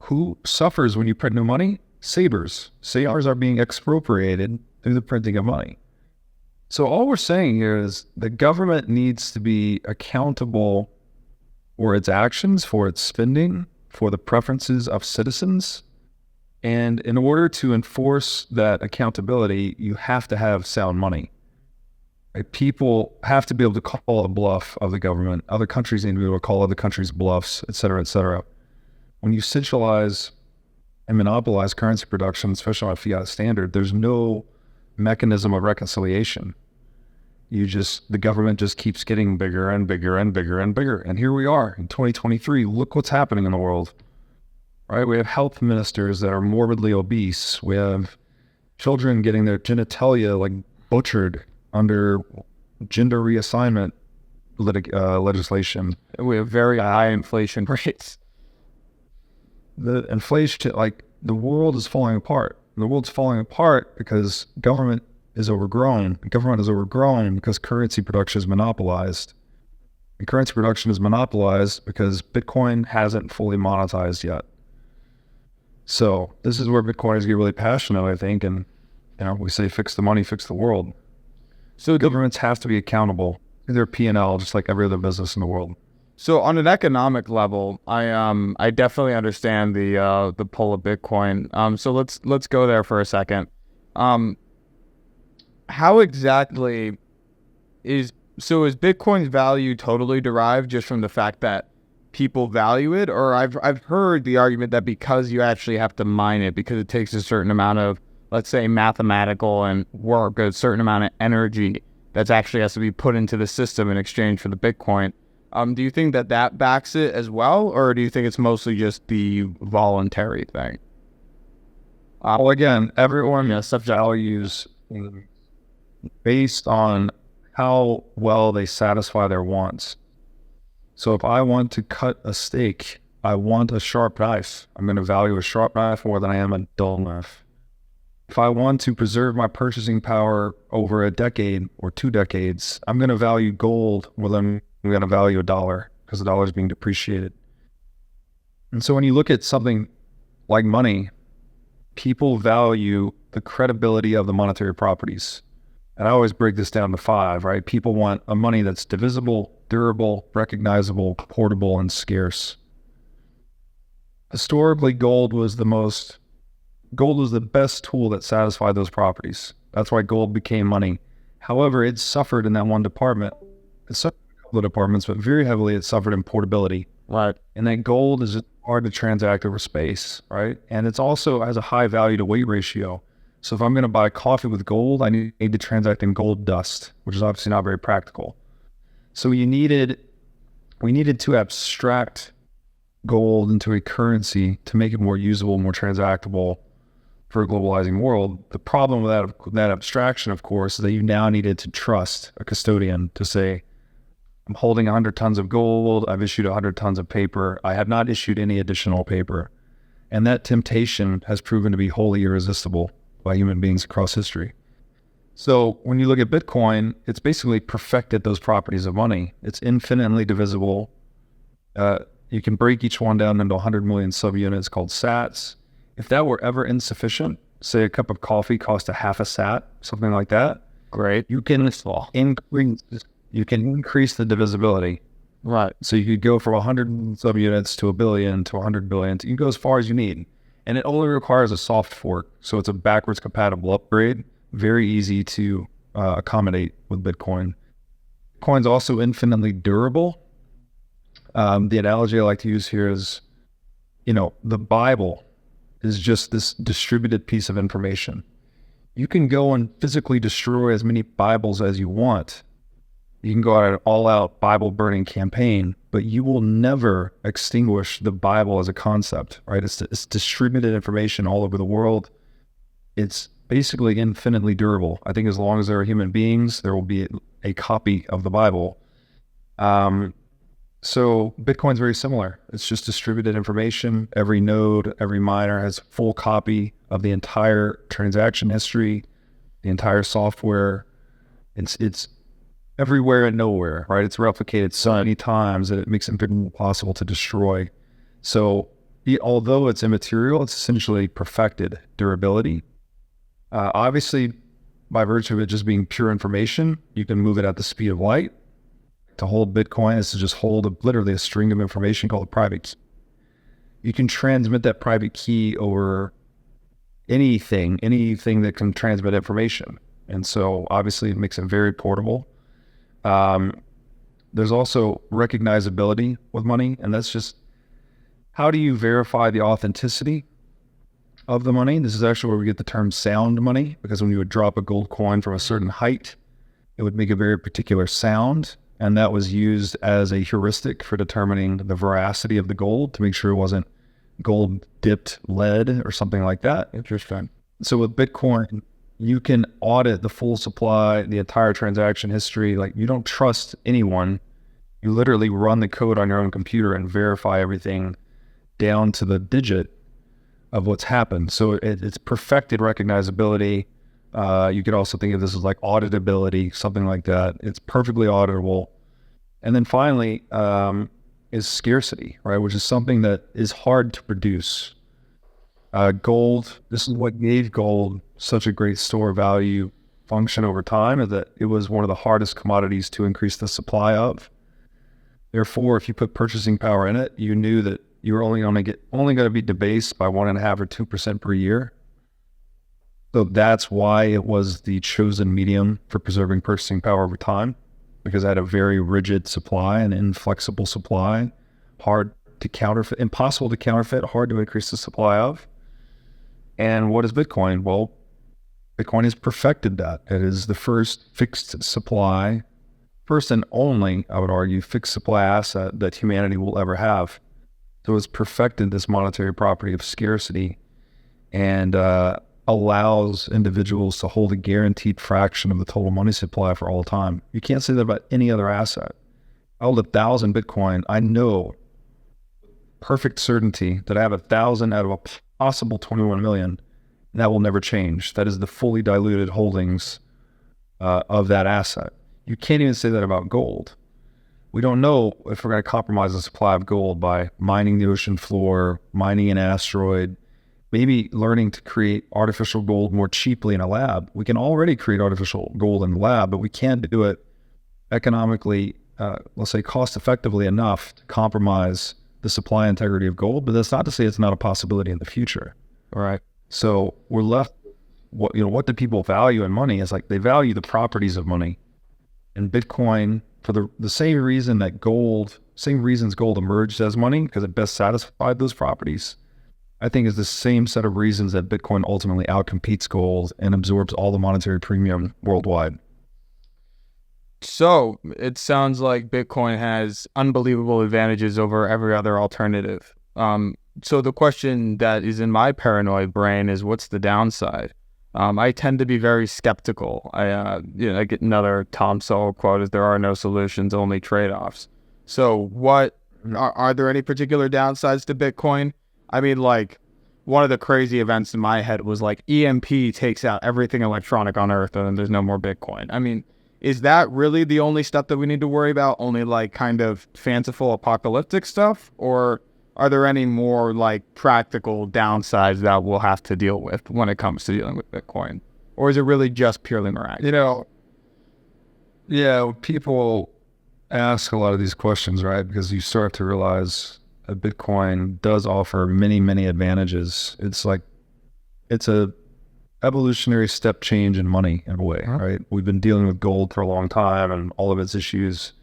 Who suffers when you print new money? Savers. Savers are being expropriated through the printing of money. So all we're saying here is the government needs to be accountable for its actions, for its spending, for the preferences of citizens. And in order to enforce that accountability, you have to have sound money. Right? People have to be able to call a bluff of the government. Other countries need to be able to call other countries bluffs, et cetera, et cetera. When you centralize and monopolize currency production, especially on a fiat standard, there's no mechanism of reconciliation. The government just keeps getting bigger and bigger and bigger and bigger. And here we are in 2023. Look what's happening in the world, right? We have health ministers that are morbidly obese. We have children getting their genitalia like butchered under gender reassignment legislation. We have very high inflation rates. The inflation, like the world is falling apart. The world's falling apart because government is overgrown. Government is overgrown because currency production is monopolized. And currency production is monopolized because Bitcoin hasn't fully monetized yet. So this is where Bitcoiners get really passionate, I think, and we say fix the money, fix the world. So governments have to be accountable to their P&L, just like every other business in the world. So on an economic level, I definitely understand the pull of Bitcoin. So let's go there for a second. How exactly is Bitcoin's value totally derived just from the fact that people value it? Or I've heard the argument that because you actually have to mine it, because it takes a certain amount of, let's say, mathematical and work, a certain amount of energy that's actually has to be put into the system in exchange for the Bitcoin. Do you think that backs it as well, or do you think it's mostly just the voluntary thing? Well, again, everyone values based on how well they satisfy their wants. So if I want to cut a steak, I want a sharp knife. I'm going to value a sharp knife more than I am a dull knife. If I want to preserve my purchasing power over a decade or 2 decades, I'm going to value gold more than I'm going to value a dollar, because the dollar is being depreciated. And so when you look at something like money, people value the credibility of the monetary properties. And I always break this down to 5, right? People want a money that's divisible, durable, recognizable, portable, and scarce. Historically, gold was the best tool that satisfied those properties. That's why gold became money. However, it suffered in that one department. It suffered in a couple of departments, but very heavily it suffered in portability. Right. And that gold is hard to transact over space, right? And it's also has a high value to weight ratio. So if I'm going to buy coffee with gold, I need to transact in gold dust, which is obviously not very practical. So we needed to abstract gold into a currency to make it more usable, more transactable for a globalizing world. The problem with that abstraction, of course, is that you now needed to trust a custodian to say, I'm holding 100 tons of gold, I've issued 100 tons of paper, I have not issued any additional paper. And that temptation has proven to be wholly irresistible by human beings across history. So when you look at Bitcoin, it's basically perfected those properties of money. It's infinitely divisible. You can break each one down into 100 million subunits called sats. If that were ever insufficient, say a cup of coffee cost a half a sat, something like that, great. You can increase the divisibility. Right. So you could go from 100 subunits to 1 billion to 100 billion. You can go as far as you need. And it only requires a soft fork. So it's a backwards compatible upgrade. Very easy to accommodate with Bitcoin. Bitcoin's also infinitely durable. The analogy I like to use here is, the Bible is just this distributed piece of information. You can go and physically destroy as many Bibles as you want. You can go on an all-out Bible burning campaign, but you will never extinguish the Bible as a concept, right? It's distributed information all over the world. It's basically infinitely durable. I think as long as there are human beings, there will be a copy of the Bible. So Bitcoin's very similar. It's just distributed information. Every node, every miner has full copy of the entire transaction history, the entire software. It's everywhere and nowhere, right? It's replicated so many times that it makes it impossible to destroy. So although it's immaterial, it's essentially perfected durability. Obviously, by virtue of it just being pure information, you can move it at the speed of light. To hold Bitcoin is to just hold literally a string of information called a private key. You can transmit that private key over anything that can transmit information. And so obviously it makes it very portable. There's also recognizability with money, and that's just how do you verify the authenticity of the money? This is actually where we get the term sound money, because when you would drop a gold coin from a certain height, it would make a very particular sound. And that was used as a heuristic for determining the veracity of the gold to make sure it wasn't gold dipped lead or something like that. Interesting. So with Bitcoin, you can audit the full supply, the entire transaction history. Like, you don't trust anyone. You literally run the code on your own computer and verify everything down to the digit of what's happened. So it's perfected recognizability. You could also think of this as like auditability, something like that. It's perfectly auditable. And then finally is scarcity, right? Which is something that is hard to produce. Gold, this is what gave gold such a great store value function over time, is that it was one of the hardest commodities to increase the supply of. Therefore, if you put purchasing power in it, you knew that you were only going to be debased by 1.5 or 2% per year. So that's why it was the chosen medium for preserving purchasing power over time, because it had a very rigid supply, an inflexible supply, hard to counterfeit, impossible to counterfeit, hard to increase the supply of. And what is Bitcoin? Well, Bitcoin has perfected that. It is the first fixed supply, first and only, I would argue, fixed supply asset that humanity will ever have. So it's perfected this monetary property of scarcity and allows individuals to hold a guaranteed fraction of the total money supply for all time. You can't say that about any other asset. I hold 1,000 Bitcoin. I know perfect certainty that I have 1,000 out of a possible 21 million. And that will never change. That is the fully diluted holdings of that asset. You can't even say that about gold. We don't know if we're going to compromise the supply of gold by mining the ocean floor, mining an asteroid, maybe learning to create artificial gold more cheaply in a lab. We can already create artificial gold in the lab, but we can't do it economically, let's say cost effectively enough to compromise the supply integrity of gold. But that's not to say it's not a possibility in the future. All right. So we're left, what do people value in money? Is like they value the properties of money. And Bitcoin, for the same reason that same reasons gold emerged as money, because it best satisfied those properties, I think is the same set of reasons that Bitcoin ultimately outcompetes gold and absorbs all the monetary premium worldwide. So it sounds like Bitcoin has unbelievable advantages over every other alternative. So the question that is in my paranoid brain is, what's the downside? I tend to be very skeptical. I get another Tom Sowell quote: is there are no solutions, only trade-offs. So what are there any particular downsides to Bitcoin? I mean, like, one of the crazy events in my head was like EMP takes out everything electronic on Earth and then there's no more Bitcoin. I mean, is that really the only stuff that we need to worry about? Only like kind of fanciful apocalyptic stuff? Or are there any more like practical downsides that we'll have to deal with when it comes to dealing with Bitcoin? Or is it really just purely miraculous? Yeah, people ask a lot of these questions, right? Because you start to realize Bitcoin does offer many, many advantages. It's a evolutionary step change in money in a way, right? We've been dealing with gold for a long time and all of its issues.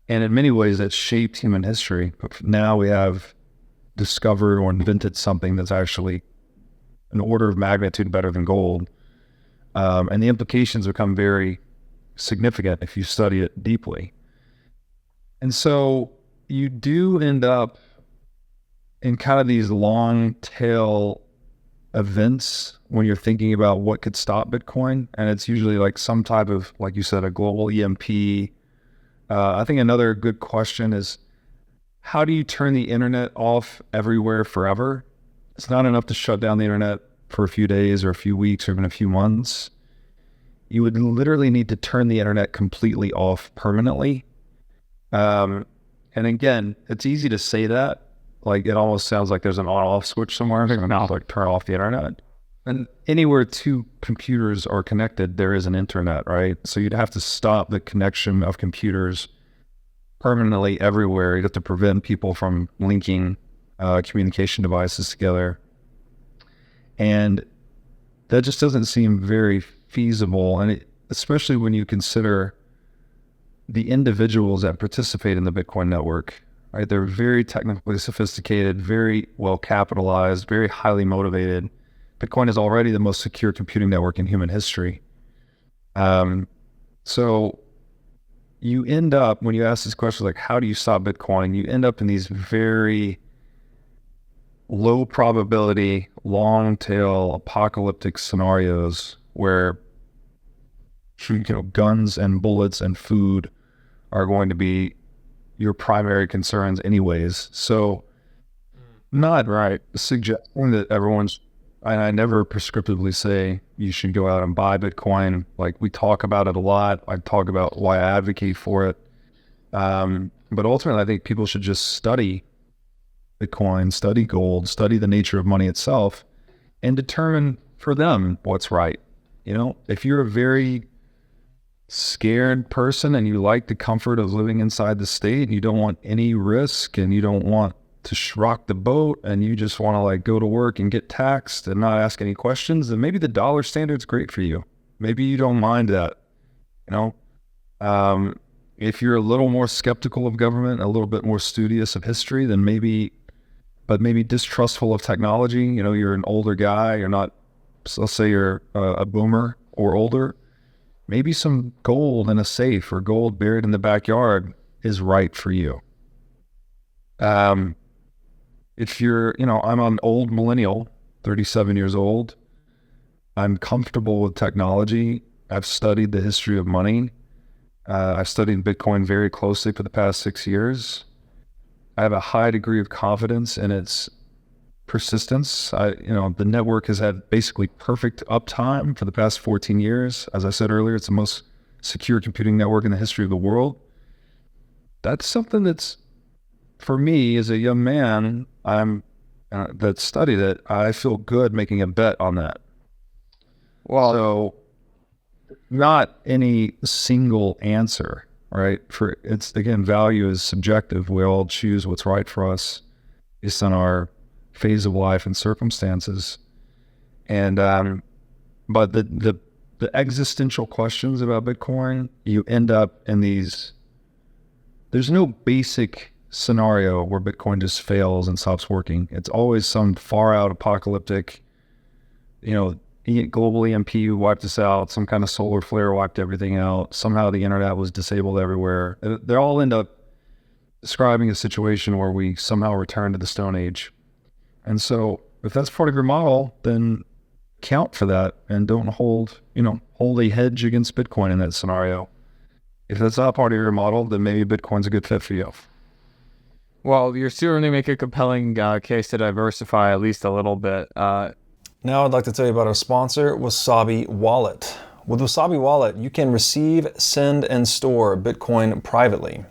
And in many ways that shaped human history. But now we have discovered or invented something that's actually an order of magnitude better than gold. And the implications become very significant if you study it deeply. And so you do end up in kind of these long tail events when you're thinking about what could stop Bitcoin. And it's usually like some type of, like you said, a global EMP. I think another good question is, how do you turn the internet off everywhere forever? It's not enough to shut down the internet for a few days or a few weeks or even a few months. You would literally need to turn the internet completely off permanently. And again, it's easy to say that. Like, it almost sounds like there's an on-off switch somewhere. Like, turn off the internet. And anywhere two computers are connected, there is an internet, right? So you'd have to stop the connection of computers permanently everywhere. You'd have to prevent people from linking communication devices together. And that just doesn't seem very feasible. And especially when you consider the individuals that participate in the Bitcoin network, right? They're very technically sophisticated, very well capitalized, very highly motivated. Bitcoin is already the most secure computing network in human history. So you end up, when you ask this question, like, how do you stop Bitcoin? You end up in these very low probability, long tail apocalyptic scenarios where, guns and bullets and food are going to be your primary concerns anyways. So not suggesting that everyone's, and I never prescriptively say you should go out and buy Bitcoin. Like, we talk about it a lot. I talk about why I advocate for it. But ultimately, I think people should just study Bitcoin, study gold, study the nature of money itself, and determine for them what's right. If you're a very scared person and you like the comfort of living inside the state and you don't want any risk and you don't want to rock the boat and you just want to like go to work and get taxed and not ask any questions, then maybe the dollar standard's great for you. Maybe you don't mind that. If you're a little more skeptical of government, a little bit more studious of history, then maybe distrustful of technology, you're an older guy, you're not, let's say you're a boomer or older, maybe some gold in a safe or gold buried in the backyard is right for you. If you're, I'm an old millennial, 37 years old. I'm comfortable with technology. I've studied the history of money. I've studied Bitcoin very closely for the past 6 years. I have a high degree of confidence in its persistence. The network has had basically perfect uptime for the past 14 years. As I said earlier, it's the most secure computing network in the history of the world. That's something that's, for me as a young man, that studied it, I feel good making a bet on that. Well, so not any single answer, right? It's again, value is subjective. We all choose what's right for us based on our phase of life and circumstances. And but the existential questions about Bitcoin, you end up in these. There's no basic scenario where Bitcoin just fails and stops working. It's always some far out apocalyptic, global EMP wiped us out, some kind of solar flare wiped everything out, somehow the internet was disabled everywhere. They all end up describing a situation where we somehow return to the Stone Age. And so if that's part of your model, then count for that and don't hold a hedge against Bitcoin in that scenario. If that's not part of your model, then maybe Bitcoin's a good fit for you. Well, you're certainly making a compelling case to diversify at least a little bit. Now I'd like to tell you about our sponsor, Wasabi Wallet. With Wasabi Wallet, you can receive, send, and store Bitcoin privately.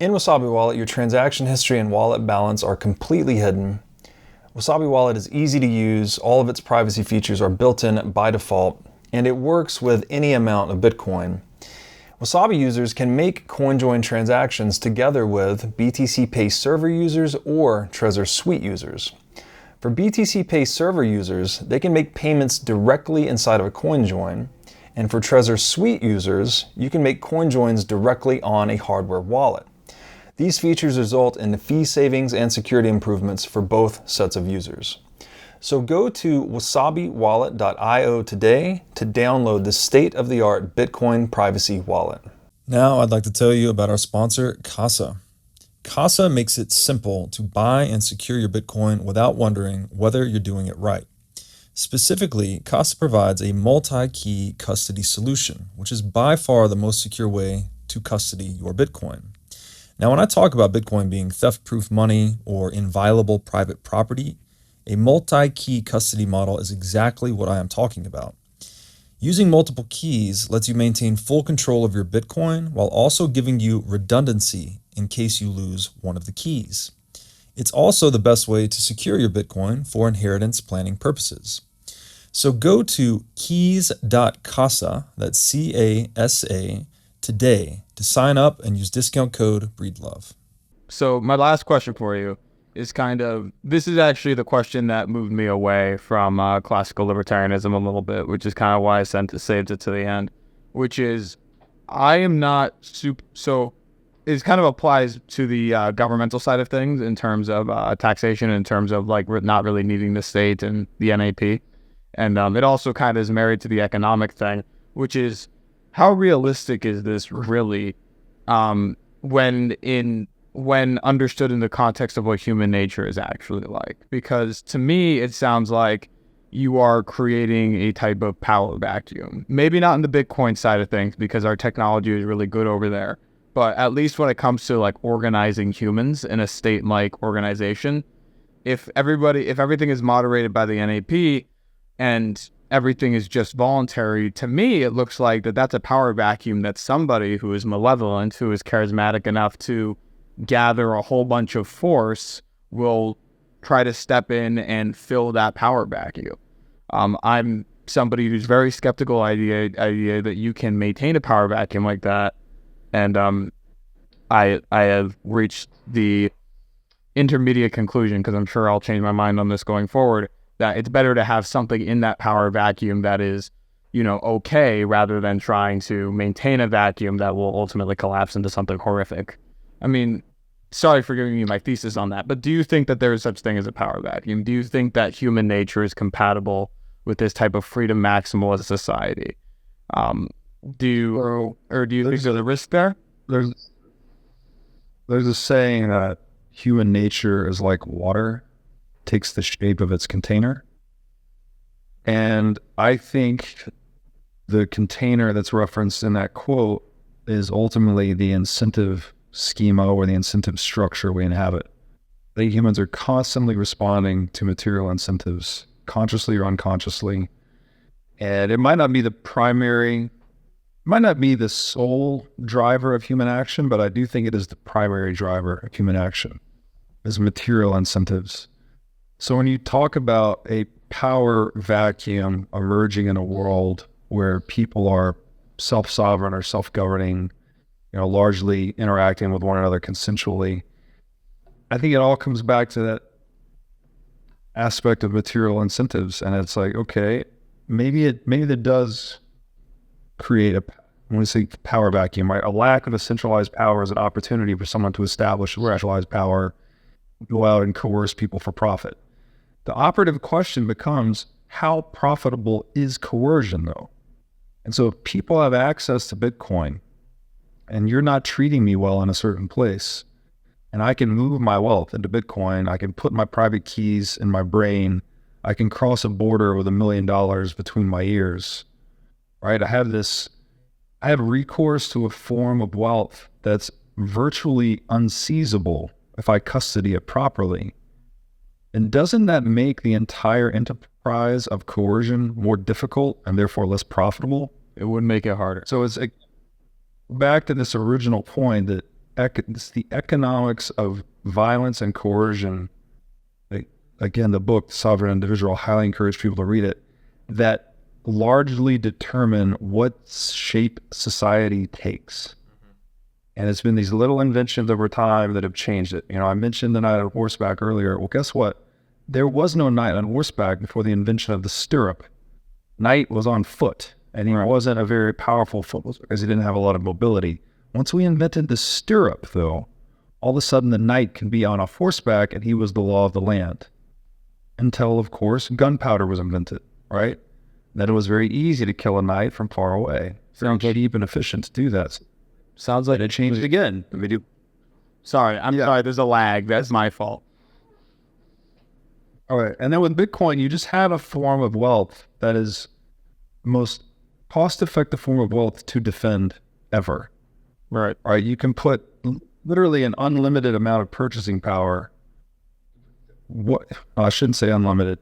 In Wasabi Wallet, your transaction history and wallet balance are completely hidden. Wasabi Wallet is easy to use, all of its privacy features are built in by default, and it works with any amount of Bitcoin. Wasabi users can make CoinJoin transactions together with BTC Pay server users or Trezor Suite users. For BTC Pay server users, they can make payments directly inside of a CoinJoin, and for Trezor Suite users, you can make CoinJoins directly on a hardware wallet. These features result in fee savings and security improvements for both sets of users. So go to wasabiwallet.io today to download the state-of-the-art Bitcoin privacy wallet. Now I'd like to tell you about our sponsor, Casa. Casa makes it simple to buy and secure your Bitcoin without wondering whether you're doing it right. Specifically, Casa provides a multi-key custody solution, which is by far the most secure way to custody your Bitcoin. Now, when I talk about Bitcoin being theft-proof money or inviolable private property, a multi-key custody model is exactly what I am talking about. Using multiple keys lets you maintain full control of your Bitcoin while also giving you redundancy in case you lose one of the keys. It's also the best way to secure your Bitcoin for inheritance planning purposes. So go to keys.casa, that's C-A-S-A, today to sign up and use discount code Breedlove. So my last question for you is this is actually the question that moved me away from classical libertarianism a little bit, which is kind of why I saved it to the end, which is I am not so it kind of applies to the governmental side of things in terms of taxation, in terms of like not really needing the state and the NAP. And it also kind of is married to the economic thing, which is how realistic is this really when understood in the context of what human nature is actually like? Because to me, it sounds like you are creating a type of power vacuum. Maybe not in the Bitcoin side of things because our technology is really good over there. But at least when it comes to like organizing humans in a state-like organization, if everything is moderated by the NAP and everything is just voluntary, to me, it looks like that's a power vacuum that somebody who is malevolent, who is charismatic enough to gather a whole bunch of force will try to step in and fill that power vacuum. I'm somebody who's very skeptical idea that you can maintain a power vacuum like that. And I have reached the intermediate conclusion, because I'm sure I'll change my mind on this going forward, that it's better to have something in that power vacuum that is, okay, rather than trying to maintain a vacuum that will ultimately collapse into something horrific. I mean, sorry for giving you my thesis on that, but do you think that there is such thing as a power vacuum? Do you think that human nature is compatible with this type of freedom maximalist society? Do you think there's a risk there? There's a saying that human nature is like water, takes the shape of its container. And I think the container that's referenced in that quote is ultimately the incentive schema or the incentive structure we inhabit. I think humans are constantly responding to material incentives, consciously or unconsciously. And it might not be the sole driver of human action, but I do think it is the primary driver of human action, is material incentives. So when you talk about a power vacuum emerging in a world where people are self-sovereign or self-governing, largely interacting with one another consensually, I think it all comes back to that aspect of material incentives. And it's like, okay, maybe that does create when we say power vacuum, right? A lack of a centralized power is an opportunity for someone to establish a centralized power, go out and coerce people for profit. The operative question becomes, how profitable is coercion, though? And so if people have access to Bitcoin and you're not treating me well in a certain place, and I can move my wealth into Bitcoin, I can put my private keys in my brain, I can cross a border with $1 million between my ears, right? I have recourse to a form of wealth that's virtually unseizable if I custody it properly. And doesn't that make the entire enterprise of coercion more difficult and therefore less profitable? It would make it harder. So it's back to this original point that it's the economics of violence and coercion. Again, the book, Sovereign Individual, I highly encourage people to read it, that largely determine what shape society takes. And it's been these little inventions over time that have changed it. I mentioned the knight on horseback earlier. Well, guess what? There was no knight on horseback before the invention of the stirrup. Knight was on foot, and he wasn't a very powerful foot because he didn't have a lot of mobility. Once we invented the stirrup, though, all of a sudden the knight can be on a horseback, and he was the law of the land. Until, of course, gunpowder was invented, right? Then it was very easy to kill a knight from far away. Very cheap and efficient to do that. Sounds like it changed again. Sorry, sorry. There's a lag. That's my fault. All right. And then with Bitcoin, you just have a form of wealth that is the most cost-effective form of wealth to defend ever. Right. All right. You can put literally an unlimited amount of purchasing power. I shouldn't say unlimited.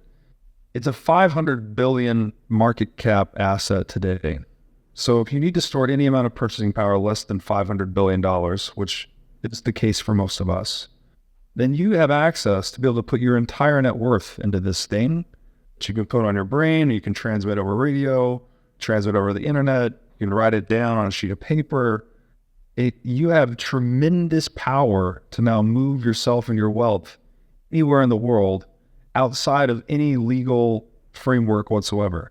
It's a 500 billion market cap asset today. So if you need to store any amount of purchasing power less than $500 billion, which is the case for most of us, then you have access to be able to put your entire net worth into this thing that you can put on your brain. You can transmit over radio, transmit over the internet. You can write it down on a sheet of paper. You have tremendous power to now move yourself and your wealth anywhere in the world outside of any legal framework whatsoever.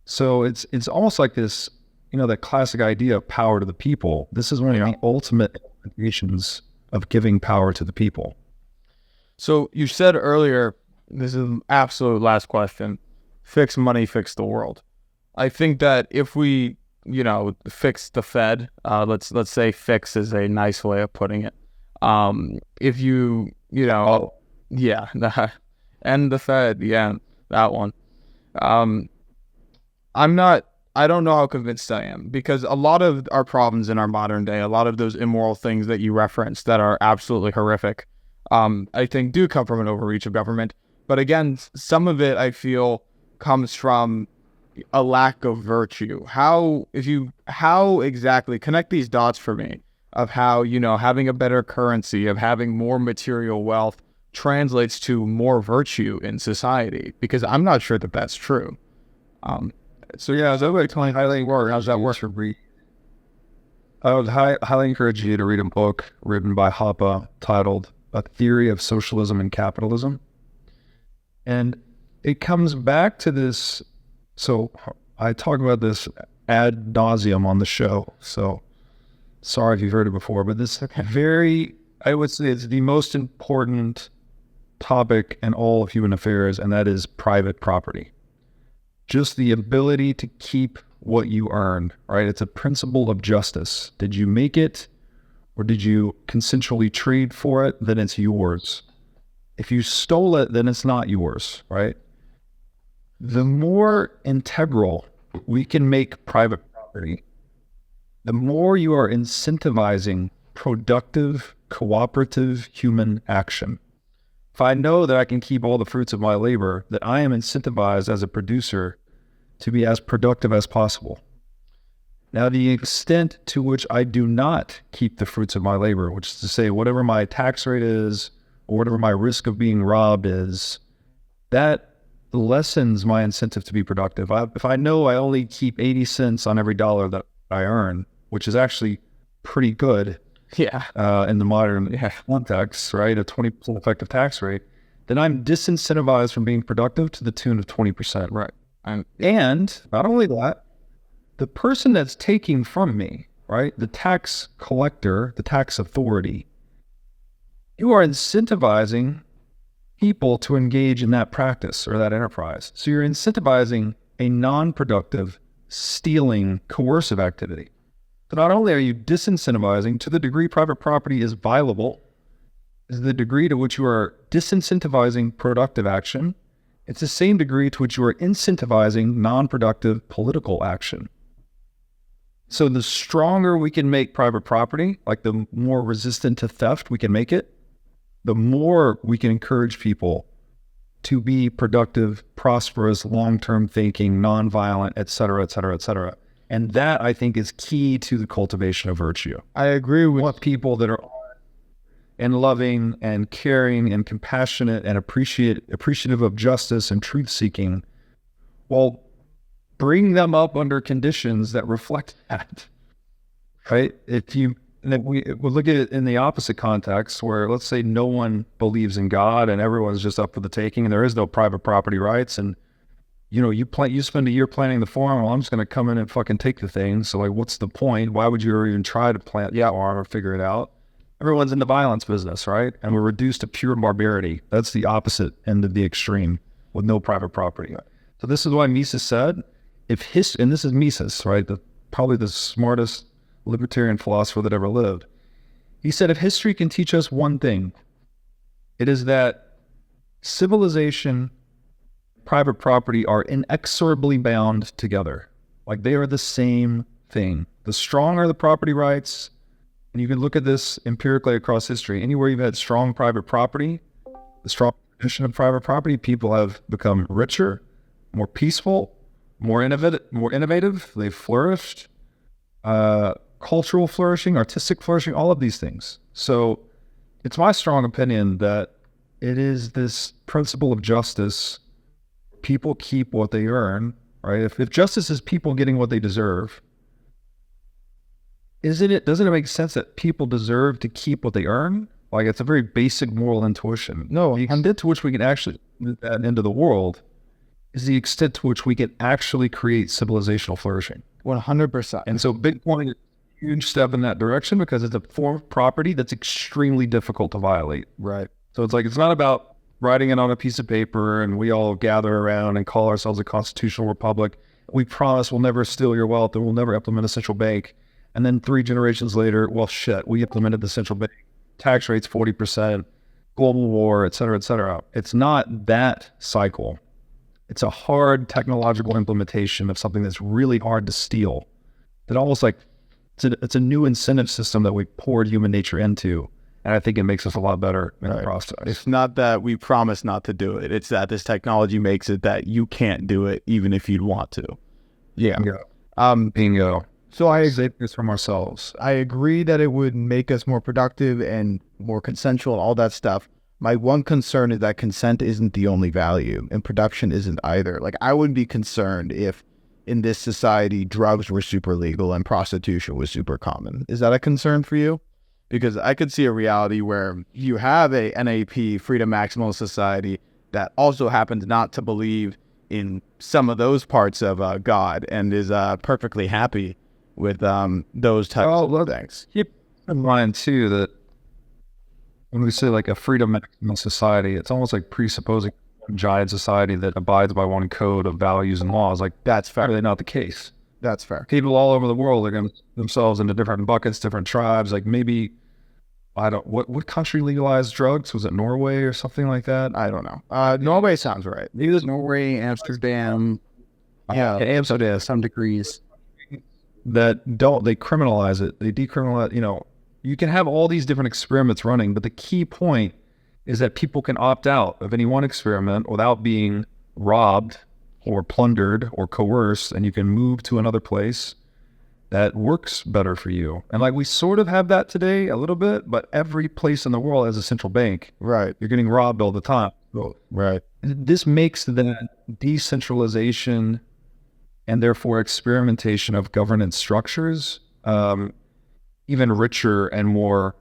So it's almost like this, that classic idea of power to the people. This is one of the ultimate implications of giving power to the people. So you said earlier, this is an absolute last question, fix money, fix the world. I think that if we, fix the Fed, let's say fix is a nice way of putting it. If you, end the Fed, that one. I don't know how convinced I am, because a lot of our problems in our modern day, a lot of those immoral things that you referenced that are absolutely horrific, I think do come from an overreach of government. But again, some of it I feel comes from a lack of virtue. How exactly connect these dots for me of how, having a better currency, of having more material wealth translates to more virtue in society, because I'm not sure that that's true. So how's that work? I would highly encourage you to read a book written by Hoppe titled A Theory of Socialism and Capitalism. And it comes back to this. So I talk about this ad nauseum on the show. So sorry if you've heard it before, but this I would say it's the most important topic in all of human affairs, and that is private property. Just the ability to keep what you earned, right? It's a principle of justice. Did you make it, or did you consensually trade for it? Then it's yours. If you stole it, then it's not yours, right? The more integral we can make private property, the more you are incentivizing productive, cooperative human action. If I know that I can keep all the fruits of my labor, that I am incentivized as a producer to be as productive as possible. Now, the extent to which I do not keep the fruits of my labor, which is to say whatever my tax rate is, or whatever my risk of being robbed is, that lessens my incentive to be productive. If I know I only keep 80 cents on every dollar that I earn, which is actually pretty good, in the modern context, right? A 20% effective tax rate, then I'm disincentivized from being productive to the tune of 20%. Right. And not only that, the person that's taking from me, right? The tax collector, the tax authority, you are incentivizing people to engage in that practice or that enterprise. So you're incentivizing a non-productive, stealing, coercive activity. So not only are you disincentivizing, to the degree private property is violable, is the degree to which you are disincentivizing productive action. It's the same degree to which you are incentivizing non-productive political action. So the stronger we can make private property, like the more resistant to theft we can make it, the more we can encourage people to be productive, prosperous, long-term thinking, non-violent, et cetera, et cetera, et cetera. And that, I think, is key to the cultivation of virtue. I agree with want people that are and loving and caring and compassionate and appreciative of justice and truth-seeking, while bring them up under conditions that reflect that, right? We look at it in the opposite context where, let's say, no one believes in God and everyone's just up for the taking and there is no private property rights, and you spend a year planting the farm. Well, I'm just going to come in and fucking take the thing. So like, what's the point? Why would you ever even try to plant the farm or figure it out? Everyone's in the violence business, right? And we're reduced to pure barbarity. That's the opposite end of the extreme with no private property. So this is why Mises said, and this is Mises, right? Probably the smartest libertarian philosopher that ever lived. He said, if history can teach us one thing, it is that civilization, private property are inexorably bound together. Like they are the same thing. The stronger the property rights, and you can look at this empirically across history, anywhere you've had strong private property, the strong tradition of private property, people have become richer, more peaceful, more innovative. They've flourished. Cultural flourishing, artistic flourishing, all of these things. So it's my strong opinion that it is this principle of justice. People keep what they earn, right? If justice is people getting what they deserve, doesn't it make sense that people deserve to keep what they earn? Like it's a very basic moral intuition. No, the extent to which we can actually move that into the world is the extent to which we can actually create civilizational flourishing. 100%. And so Bitcoin is a huge step in that direction because it's a form of property that's extremely difficult to violate. Right. So it's not about writing it on a piece of paper and we all gather around and call ourselves a constitutional republic. We promise we'll never steal your wealth and we'll never implement a central bank. And then 3 generations later, well, shit, we implemented the central bank. Tax rates 40%, global war, et cetera, et cetera. It's not that cycle. It's a hard technological implementation of something that's really hard to steal. That almost like it's a new incentive system that we poured human nature into. And I think it makes us a lot better in the process. It's not that we promise not to do it. It's that this technology makes it that you can't do it even if you'd want to. Yeah. Bingo. So I save this from ourselves. I agree that it would make us more productive and more consensual and all that stuff. My one concern is that consent isn't the only value and production isn't either. Like I would be concerned if in this society drugs were super legal and prostitution was super common. Is that a concern for you? Because I could see a reality where you have a NAP, Freedom Maximalist society, that also happens not to believe in some of those parts of God and is perfectly happy with those types of things. Keep in mind too that when we say like a freedom maximalist society, it's almost like presupposing a giant society that abides by one code of values and laws. Like that's fair. Really not the case. That's fair. People all over the world are going to themselves into different buckets, different tribes. Like maybe, what country legalized drugs? Was it Norway or something like that? I don't know. Norway sounds right. Maybe there's Norway, Amsterdam. Yeah, Amsterdam to some degrees. They criminalize it. They decriminalize, you can have all these different experiments running, but the key point is that people can opt out of any one experiment without being robbed or plundered or coerced, and you can move to another place that works better for you. And like we sort of have that today a little bit, but every place in the world has a central bank. Right. You're getting robbed all the time. Right. This makes the decentralization and therefore experimentation of governance structures even richer and more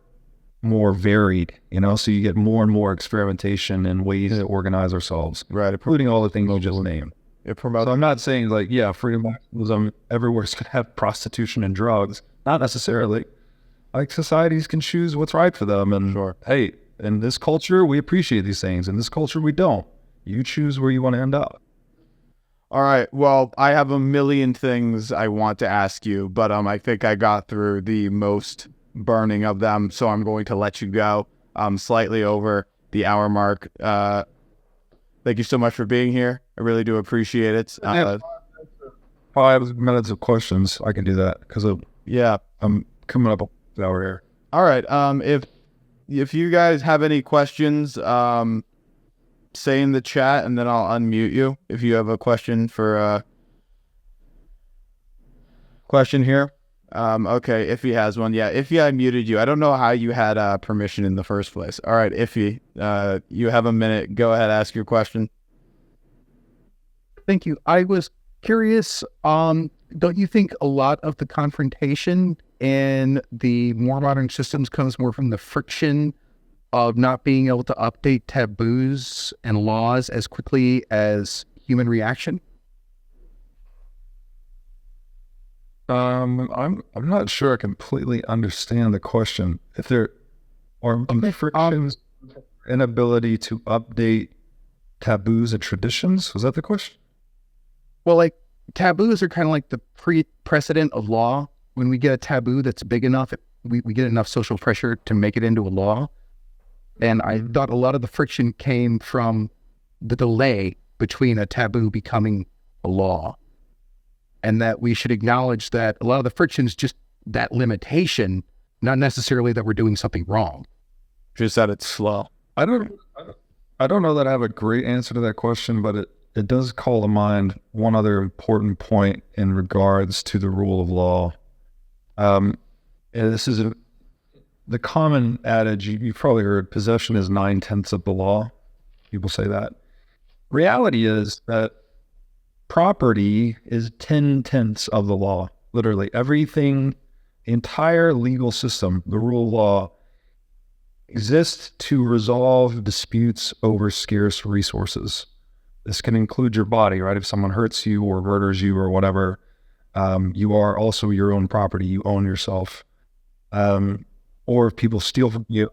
varied, so you get more and more experimentation and ways to organize ourselves, right? Including all the things you just named. So I'm not saying like, yeah, freedom maximalism everywhere's going to have prostitution and drugs. Not necessarily. Like societies can choose what's right for them. And hey, in this culture, we appreciate these things. In this culture, we don't. You choose where you want to end up. All right. Well, I have a million things I want to ask you, but I think I got through the most burning of them, so I'm going to let you go. Slightly over the hour mark. Thank you so much for being here. I really do appreciate it. 5 minutes of questions. I can do that because I'm coming up an hour here. All right. If you guys have any questions, say in the chat and then I'll unmute you if you have a question for question here. Okay, Iffy has one. Yeah, Iffy, I muted you. I don't know how you had permission in the first place. All right, Iffy, you have a minute. Go ahead, ask your question. Thank you. I was Curious, don't you think a lot of the confrontation in the more modern systems comes more from the friction of not being able to update taboos and laws as quickly as human reaction? I'm not sure I completely understand the question. If there are frictions, inability to update taboos and traditions, was that the question? Well, like taboos are kind of like the precedent of law. When we get a taboo that's big enough, we get enough social pressure to make it into a law. And I thought a lot of the friction came from the delay between a taboo becoming a law. And that we should acknowledge that a lot of the friction is just that limitation, not necessarily that we're doing something wrong. Just that it's slow. I don't know that I have a great answer to that question, but it does call to mind one other important point in regards to the rule of law. And this is the common adage you've probably heard: possession is 9/10 of the law. People say that. Reality is that property is 10/10 of the law. Literally everything, the entire legal system, the rule of law, exists to resolve disputes over scarce resources. This can include your body, right? If someone hurts you or murders you or whatever, you are also your own property. You own yourself. Or if people steal from you.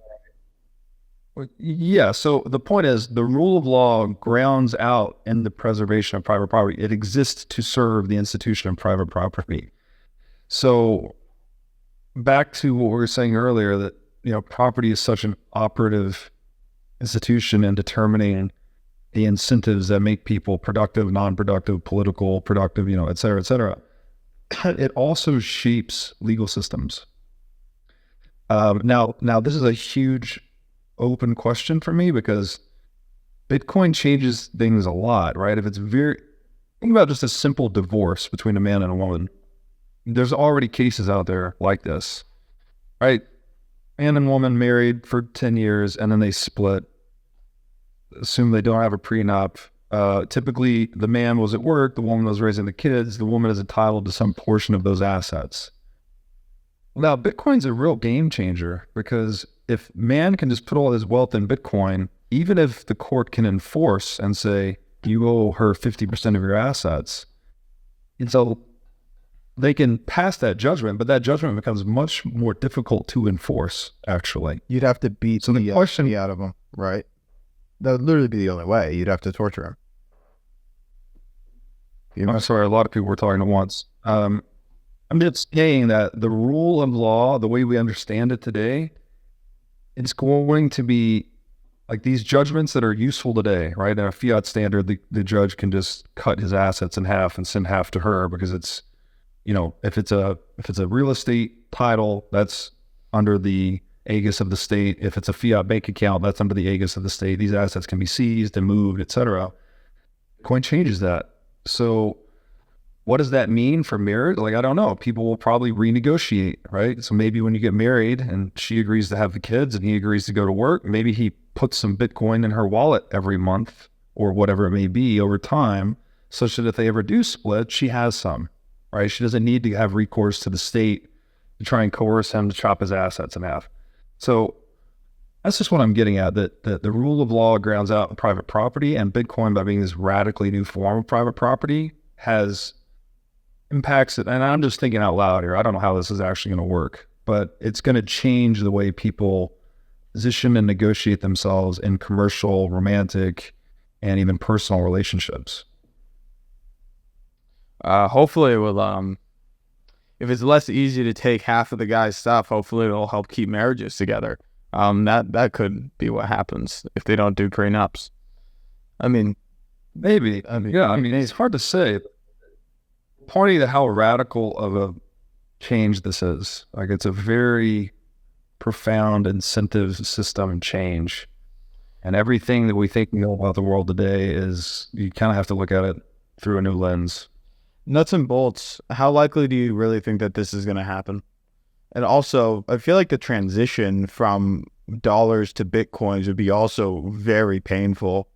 Yeah, so the point is the rule of law grounds out in the preservation of private property. It exists to serve the institution of private property. So back to what we were saying earlier, that property is such an operative institution in determining the incentives that make people productive, non-productive, political, productive, et cetera, et cetera. It also shapes legal systems. Now this is a huge open question for me because Bitcoin changes things a lot, right? If it's think about just a simple divorce between a man and a woman. There's already cases out there like this, right? Man and woman married for 10 years and then they split. Assume they don't have a prenup. Typically the man was at work, the woman was raising the kids, the woman is entitled to some portion of those assets. Now, Bitcoin's a real game changer because if man can just put all his wealth in Bitcoin, even if the court can enforce and say, you owe her 50% of your assets, and so they can pass that judgment, but that judgment becomes much more difficult to enforce, actually. You'd have to beat the question out of him, right? That would literally be the only way. You'd have to torture him. I'm sorry, a lot of people were talking at once. I'm just saying that the rule of law, the way we understand it today, it's going to be like these judgments that are useful today, right? In a fiat standard, the judge can just cut his assets in half and send half to her because it's, if it's a real estate title, that's under the aegis of the state. If it's a fiat bank account, that's under the aegis of the state. These assets can be seized and moved, etc. Coin changes that. So what does that mean for marriage? Like, I don't know. People will probably renegotiate, right? So maybe when you get married and she agrees to have the kids and he agrees to go to work, maybe he puts some Bitcoin in her wallet every month or whatever it may be over time, such that if they ever do split, she has some, right? She doesn't need to have recourse to the state to try and coerce him to chop his assets in half. So that's just what I'm getting at, that the rule of law grounds out in private property, and Bitcoin, by being this radically new form of private property, has impacts it. And I'm just thinking out loud here. I don't know how this is actually going to work, but it's going to change the way people position and negotiate themselves in commercial, romantic, and even personal relationships. Hopefully it will, if it's less easy to take half of the guy's stuff, hopefully it'll help keep marriages together. That could be what happens if they don't do prenups. I mean, maybe. It's hard to say. Pointing to how radical of a change this is. Like, it's a very profound incentive system change. And everything that we think we know about the world today is, you kind of have to look at it through a new lens. Nuts and bolts, how likely do you really think that this is going to happen? And also, I feel like the transition from dollars to Bitcoins would be also very painful.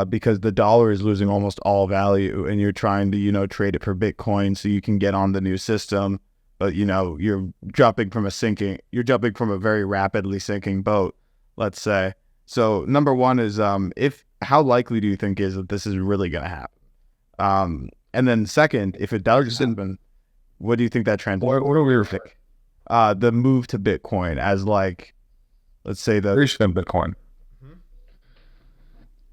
because the dollar is losing almost all value, and you're trying to, you know, trade it for Bitcoin so you can get on the new system. But, you know, you're jumping from a very rapidly sinking boat, let's say. So number one is, how likely do you think is that this is really going to happen? And then second, if it does happen, what do you think that translates? What do we think? The move to Bitcoin as, like, let's say the Creation of Bitcoin.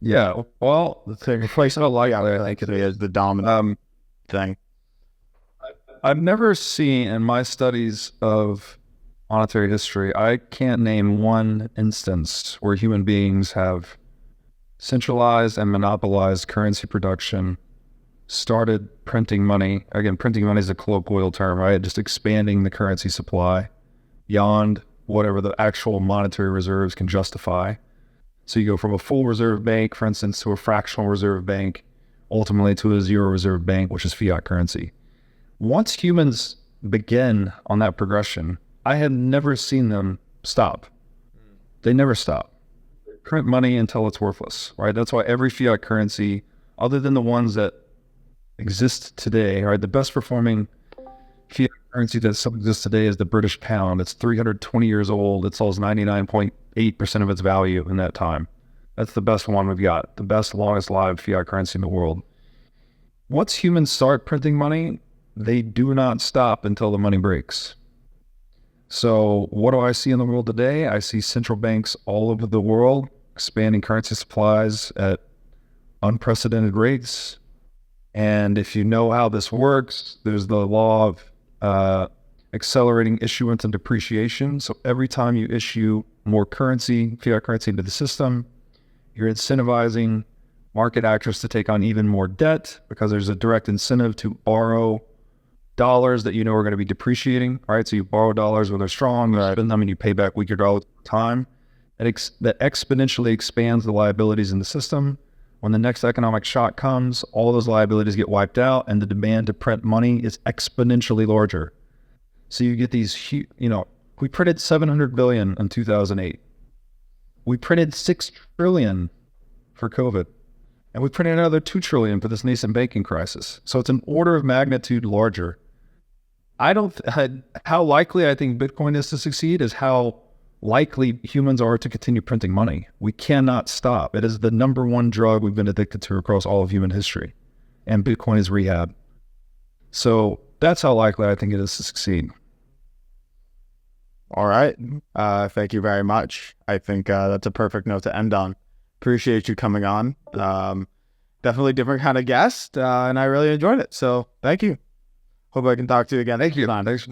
Yeah, well, let's say replacement of like it is the dominant thing. I've never seen in my studies of monetary history, I can't name one instance where human beings have centralized and monopolized currency production, started printing money. Again, printing money is a colloquial term, right? Just expanding the currency supply beyond whatever the actual monetary reserves can justify. So you go from a full reserve bank, for instance, to a fractional reserve bank, ultimately to a zero reserve bank, which is fiat currency. Once humans begin on that progression, I have never seen them stop. They never stop. They print money until it's worthless, right? That's why every fiat currency, other than the ones that exist today, right? The best performing fiat currency that still exists today is the British pound. It's 320 years old. It sells 99.8% of its value in that time. That's the best one we've got, the best, longest lived fiat currency in the world. Once humans start printing money, they do not stop until the money breaks. So what do I see in the world today? I see central banks all over the world expanding currency supplies at unprecedented rates. And if you know how this works, there's the law of accelerating issuance and depreciation. So every time you issue more currency, fiat currency into the system, you're incentivizing market actors to take on even more debt because there's a direct incentive to borrow dollars that you know are going to be depreciating, right? So you borrow dollars when they're strong, you spend them and you pay back weaker dollars over time. That exponentially expands the liabilities in the system. When the next economic shock comes, all those liabilities get wiped out and the demand to print money is exponentially larger. So you get these, you know, we printed 700 billion in 2008. We printed 6 trillion for COVID. And we printed another 2 trillion for this nascent banking crisis. So it's an order of magnitude larger. How likely I think Bitcoin is to succeed is how likely humans are to continue printing money. We cannot stop. It is the number one drug we've been addicted to across all of human history. And Bitcoin is rehab. So that's how likely I think it is to succeed. All right. Thank you very much. I think that's a perfect note to end on. Appreciate you coming on. Definitely different kind of guest, and I really enjoyed it. So thank you. Hope I can talk to you again. Thank you. Thanks.